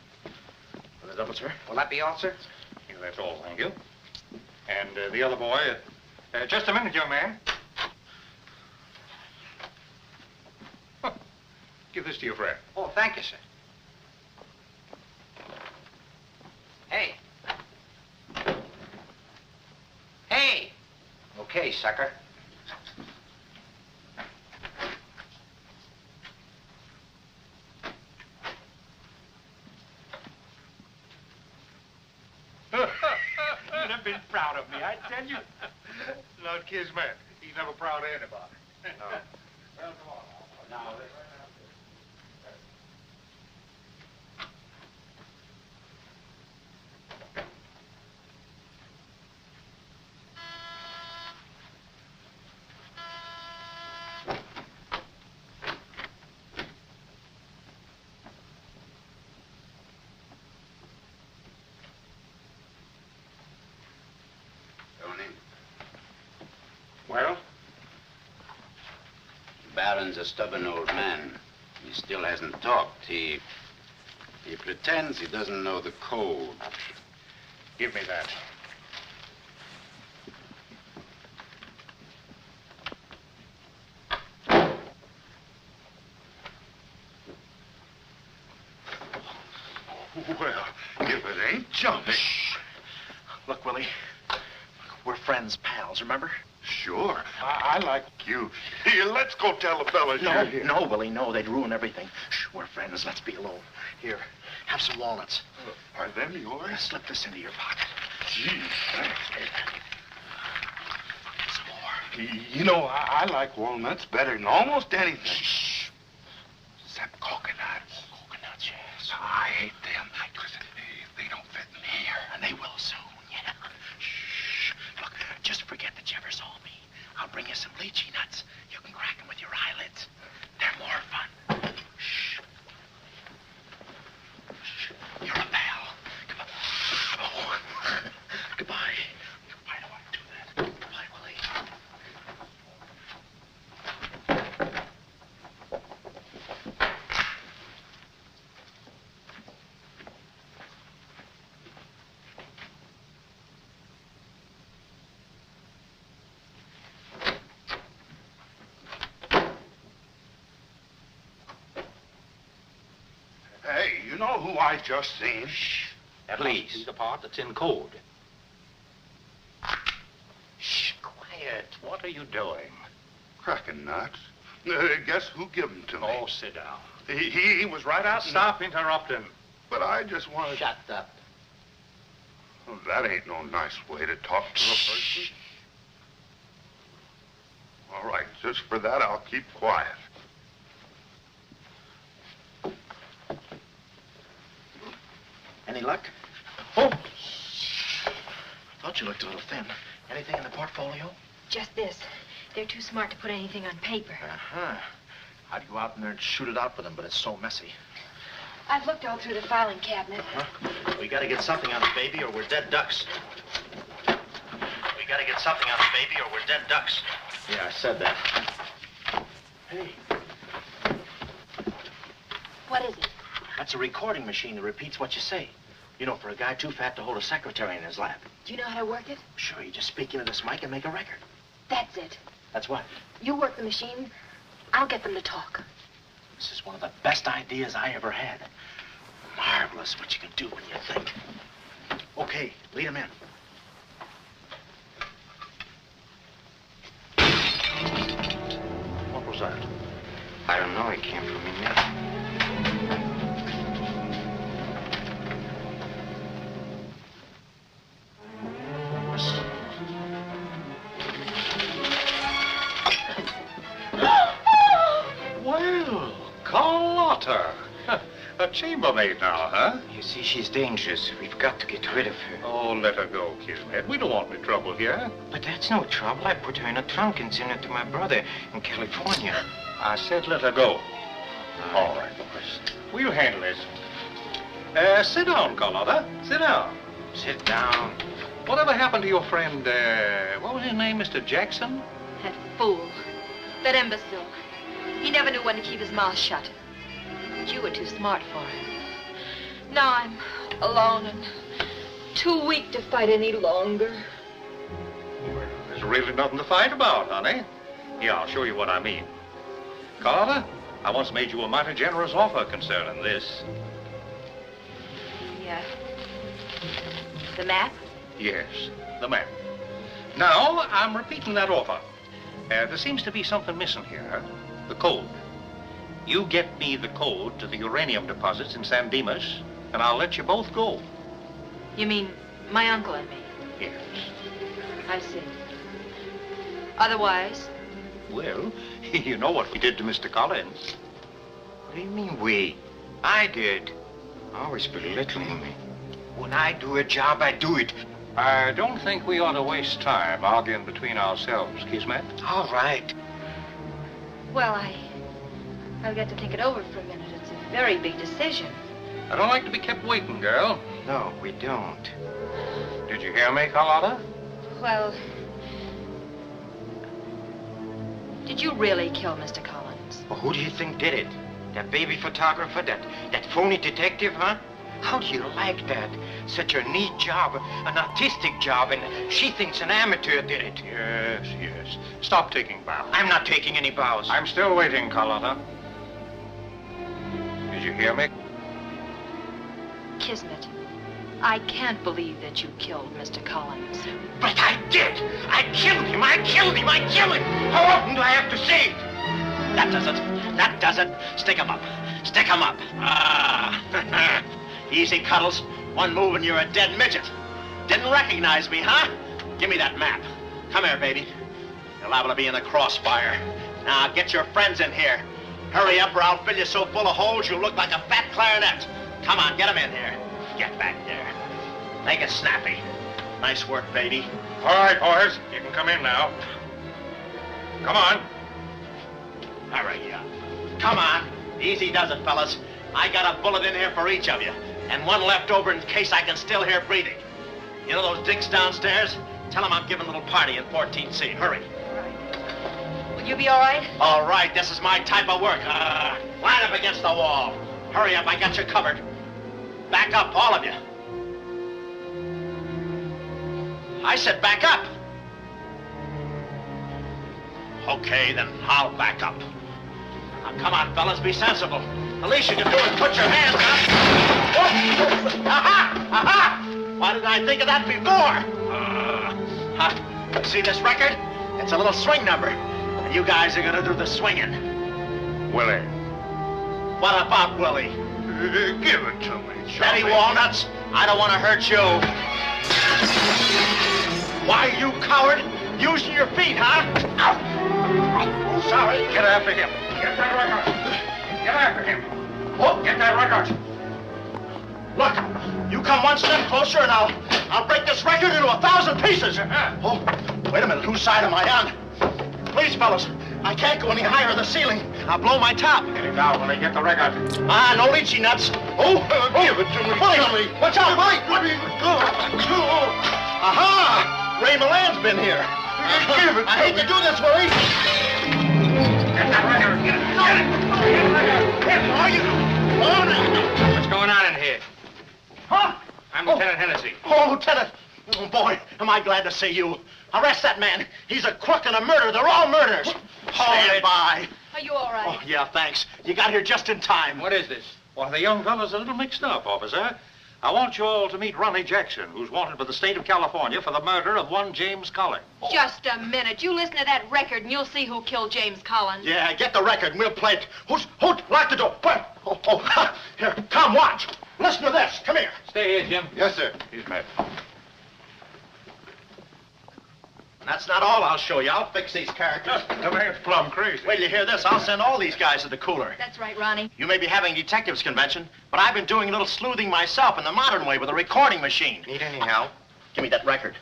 Speaker 3: For the double, sir.
Speaker 7: Will that be all, sir?
Speaker 9: Yeah, that's all, thank you. And the other boy, just a minute, young man. Huh. Give this to your friend.
Speaker 7: Oh, thank you, sir. Hey. Hey. Okay, sucker.
Speaker 9: You'd have been proud of me, I tell you. Not Kismet. He's never proud of anybody. No. Well, come on. Now, well?
Speaker 10: The Baron's a stubborn old man. He still hasn't talked. He pretends he doesn't know the code.
Speaker 9: Give me that.
Speaker 13: Well, if it ain't jumping.
Speaker 3: Shh. Look, Willie. We're friends, pals, remember?
Speaker 13: Sure. I like you. Here, let's go tell the fellas you're here.
Speaker 3: No, Willie, no. They'd ruin everything. Shh, we're friends. Let's be alone. Here, have some walnuts.
Speaker 13: Are them yours?
Speaker 3: Slip this into your pocket.
Speaker 13: Gee, thanks.
Speaker 3: Some more.
Speaker 13: You know, I like walnuts better than almost anything. Shh. Except coconuts.
Speaker 3: Coconuts, yes.
Speaker 13: I hate them because they don't fit in here.
Speaker 3: And they will soon, yeah. Shh. Look, just forget that you ever saw me. I'll bring you some lychee nuts. You can crack them with your eyelids. They're more fun. Shh. Shh. You're a pal. Come on. Oh. Goodbye. I don't want to do that. Goodbye, Willie.
Speaker 13: You know who I just seen?
Speaker 9: Shh. At least the part that's in code. Shh, quiet. What are you doing?
Speaker 13: Cracking nuts. Guess who gave him to me?
Speaker 9: Oh, sit down.
Speaker 13: He was right out.
Speaker 9: Stop interrupting.
Speaker 13: But I just wanted.
Speaker 10: Shut up.
Speaker 13: Well, that ain't no nice way to talk to a person. All right, just for that, I'll keep quiet.
Speaker 3: Any luck? Oh! Thought you looked a little thin. Anything in the portfolio?
Speaker 4: Just this. They're too smart to put anything on paper.
Speaker 3: Uh-huh. I'd go out in there and shoot it out with them, but it's so messy.
Speaker 4: I've looked all through the filing cabinet.
Speaker 3: Uh-huh. We gotta get something on the baby or we're dead ducks. We gotta get something on the baby or we're dead ducks. Yeah, I said that. Hey.
Speaker 4: What is it?
Speaker 3: That's a recording machine that repeats what you say. You know, for a guy too fat to hold a secretary in his lap.
Speaker 4: Do you know how to work it?
Speaker 3: Sure, you just speak into this mic and make a record.
Speaker 4: That's it.
Speaker 3: That's what?
Speaker 4: You work the machine. I'll get them to talk.
Speaker 3: This is one of the best ideas I ever had. Marvelous what you can do when you think. Okay, lead him in. What was that?
Speaker 7: I don't know. It came from in there.
Speaker 9: Well, Carlotta. A chambermaid now, huh?
Speaker 7: You see, she's dangerous. We've got to get rid of her.
Speaker 9: Oh, let her go, Kismet. We don't want any trouble here.
Speaker 7: But that's no trouble. I put her in a trunk and sent her to my brother in California.
Speaker 9: I said let her go. All right, boys. We'll handle this. Sit down, Carlotta. Sit down.
Speaker 7: Sit down.
Speaker 9: Whatever happened to your friend, what was his name, Mr. Jackson?
Speaker 4: That fool. That imbecile. He never knew when to keep his mouth shut. But you were too smart for him. Now I'm alone and too weak to fight any longer.
Speaker 9: Well, there's really nothing to fight about, honey. Here, I'll show you what I mean. Carlotta, I once made you a mighty generous offer concerning this.
Speaker 4: Yeah. The map?
Speaker 9: Yes, the map. Now, I'm repeating that offer. There seems to be something missing here. The code. You get me the code to the uranium deposits in San Dimas, and I'll let you both go.
Speaker 4: You mean my uncle and me?
Speaker 9: Yes.
Speaker 4: I see. Otherwise?
Speaker 9: Well, you know what we did to Mr. Collins.
Speaker 7: What do you mean, we? I did. Always belittling me. When I do a job, I do it.
Speaker 9: I don't think we ought to waste time arguing between ourselves, Kismet.
Speaker 7: All right.
Speaker 4: Well, I'll get to think it over for a minute. It's a very big decision.
Speaker 9: I don't like to be kept waiting, girl.
Speaker 7: No, we don't.
Speaker 9: Did you hear me, Carlotta?
Speaker 4: Well, did you really kill Mr. Collins?
Speaker 7: Well, who do you think did it? That baby photographer? That phony detective, huh? How do you like that? Such a neat job, an artistic job, and she thinks an amateur did it.
Speaker 9: Yes, yes. Stop taking bows.
Speaker 7: I'm not taking any bows.
Speaker 9: I'm still waiting, Carlotta. Did you hear me?
Speaker 4: Kismet, I can't believe that you killed Mr. Collins.
Speaker 7: But I did! I killed him! I killed him! I killed him! How often do I have to say it? That does it. That does it. Stick him up. Stick him up. Ah. Easy, Cuddles. One move and you're a dead midget. Didn't recognize me, huh? Give me that map. Come here, baby. You're liable to be in the crossfire. Now, get your friends in here. Hurry up or I'll fill you so full of holes you'll look like a fat clarinet. Come on, get them in here. Get back there. Make it snappy. Nice work, baby.
Speaker 9: All right, boys. You can come in now. Come on.
Speaker 3: Hurry up. Come on. Easy does it, fellas. I got a bullet in here for each of you. And one left over in case I can still hear breathing. You know those dicks downstairs? Tell them I'm giving a little party in 14C. Hurry.
Speaker 4: Will you be all right?
Speaker 3: All right, this is my type of work. Line up against the wall. Hurry up, I got you covered. Back up, all of you. I said back up. Okay, then I'll back up. Now Come on, fellas, be sensible. The least you can do is put your hands up. Oh. Aha! Aha! Why didn't I think of that before? See this record? It's a little swing number. And you guys are gonna do the swinging.
Speaker 9: Willie.
Speaker 3: What about Willie?
Speaker 13: Give it to me,
Speaker 3: Steady, Walnuts. I don't want to hurt you. Why, you coward? Using your feet, huh? Ow. Oh, sorry.
Speaker 9: Get after him. Get that record. Get after him. Oh, get that record.
Speaker 3: Look, you come one step closer and I'll break this record into 1,000 pieces. Oh, wait a minute. Whose side am I on? Please, fellas, I can't go any higher in the ceiling. I'll blow my top.
Speaker 9: Get it down when they get the record.
Speaker 3: Ah, no lynchy nuts. Oh,
Speaker 13: give it to me.
Speaker 3: Willie, watch out, Willie. Aha! Ray Milan's been here.
Speaker 13: Give it to
Speaker 3: I hate to do this, Willie.
Speaker 9: Get that record. Get it. Get it. Get the record.
Speaker 3: Are you?
Speaker 1: What's going on in here?
Speaker 3: Huh?
Speaker 1: I'm Lieutenant Hennessy.
Speaker 3: Oh, Lieutenant. Oh, boy, am I glad to see you. Arrest that man. He's a crook and a murderer. They're all murderers. Stand by.
Speaker 4: Are you all right?
Speaker 3: Oh, yeah, thanks. You got here just in time.
Speaker 1: What is this?
Speaker 9: Well, the young fella's a little mixed up, officer. I want you all to meet Ronnie Jackson, who's wanted by the state of California for the murder of one James Collins.
Speaker 4: Just a minute. You listen to that record and you'll see who killed James Collins.
Speaker 3: Yeah, get the record and we'll play it. Who? Lock the door. Oh, here, come, watch. Listen to this. Come here.
Speaker 1: Stay here, Jim.
Speaker 13: Yes, sir.
Speaker 9: He's met.
Speaker 3: That's not all I'll show you. I'll fix these characters.
Speaker 9: The man's plumb crazy.
Speaker 3: Wait till you hear this. I'll send all these guys to the cooler.
Speaker 4: That's right, Ronnie.
Speaker 3: You may be having detectives convention, but I've been doing a little sleuthing myself in the modern way with a recording machine.
Speaker 7: Need any help?
Speaker 3: Give me that record.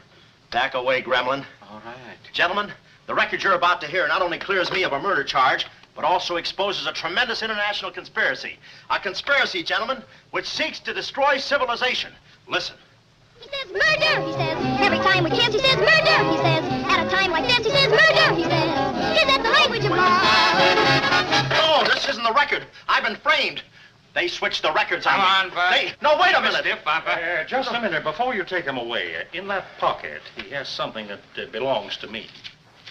Speaker 3: Back away, gremlin.
Speaker 7: All right.
Speaker 3: Gentlemen, the record you're about to hear not only clears me of a murder charge, but also exposes a tremendous international conspiracy. A conspiracy, gentlemen, which seeks to destroy civilization. Listen.
Speaker 15: He says murder, he says. Every time we kiss, he says murder, he says. At a time like this, he says murder, he says. Is that the language of love?
Speaker 3: No, this isn't the record. I've been framed. They switched the records on me.
Speaker 1: Come on, Bud.
Speaker 3: No, wait a minute.
Speaker 1: Stiff, Papa.
Speaker 9: Just a minute. Before you take him away, in that pocket, he has something that belongs to me.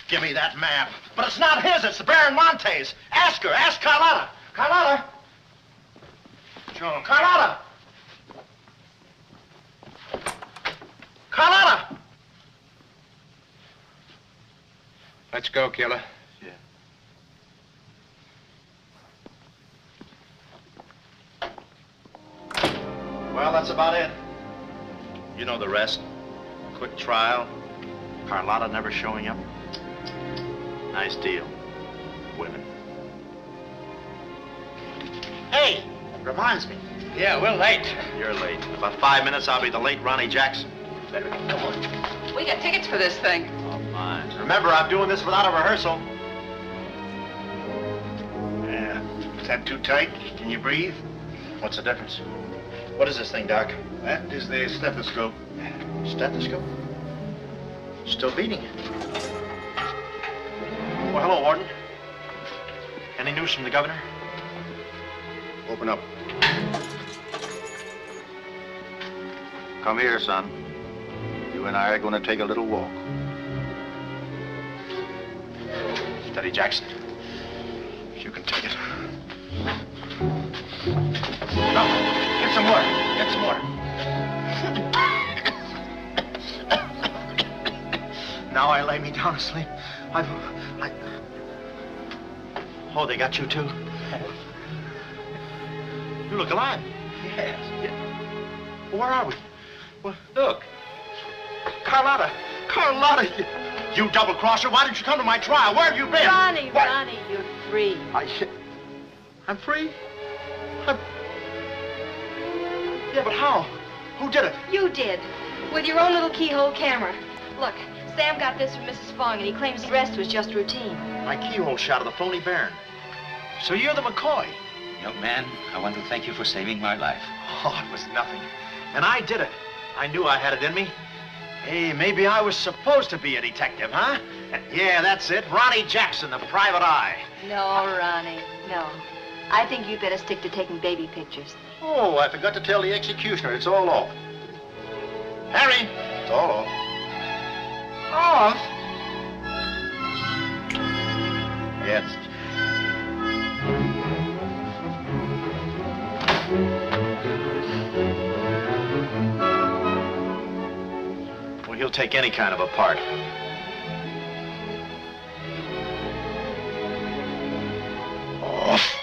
Speaker 3: Give me that map. But it's not his, it's the Baron Montay's. Ask her, ask Carlotta. Carlotta.
Speaker 13: John.
Speaker 3: Carlotta. Carlotta.
Speaker 1: Let's go, killer.
Speaker 3: Well, that's about it. You know the rest. Quick trial. Carlotta never showing up. Nice deal. Women. Hey, reminds me.
Speaker 1: Yeah, we're late.
Speaker 3: You're late. In about 5 minutes, I'll be the late Ronnie Jackson. Better get going.
Speaker 16: We got tickets for this thing.
Speaker 3: Oh, fine. Remember, I'm doing this without a rehearsal.
Speaker 2: Yeah. Is that too tight? Can you breathe?
Speaker 3: What's the difference? What is this thing, Doc?
Speaker 2: That is the stethoscope.
Speaker 3: Stethoscope? Still beating it. Well, hello, Warden. Any news from the governor?
Speaker 2: Open up. Come here, son. You and I are going to take a little walk.
Speaker 3: Steady, Jackson. You can take it. No, get some water. Get some water. Now I lay me down to sleep. Oh, they got you too? You look alive. Yes. Yeah. Where are we? Well, look. Carlotta. Carlotta, you double-crosser. Why didn't you come to my trial? Where have you been?
Speaker 5: Ronnie, Ronnie, you're free.
Speaker 3: I'm free? Yeah, but how? Who did it?
Speaker 4: You did. With your own little keyhole camera. Look, Sam got this from Mrs. Fong, and he claims the rest was just routine.
Speaker 3: My keyhole shot of the phony Baron. So you're the McCoy.
Speaker 10: Young man, I want to thank you for saving my life.
Speaker 3: Oh, it was nothing. And I did it. I knew I had it in me. Hey, maybe I was supposed to be a detective, huh? Yeah, that's it. Ronnie Jackson, the private eye.
Speaker 4: No, Ronnie, no. I think you'd better stick to taking baby pictures.
Speaker 2: Oh, I forgot to tell the executioner. It's all off.
Speaker 3: Harry!
Speaker 2: It's all off.
Speaker 3: Off?
Speaker 2: Yes.
Speaker 3: take any kind of a part.
Speaker 2: Oh.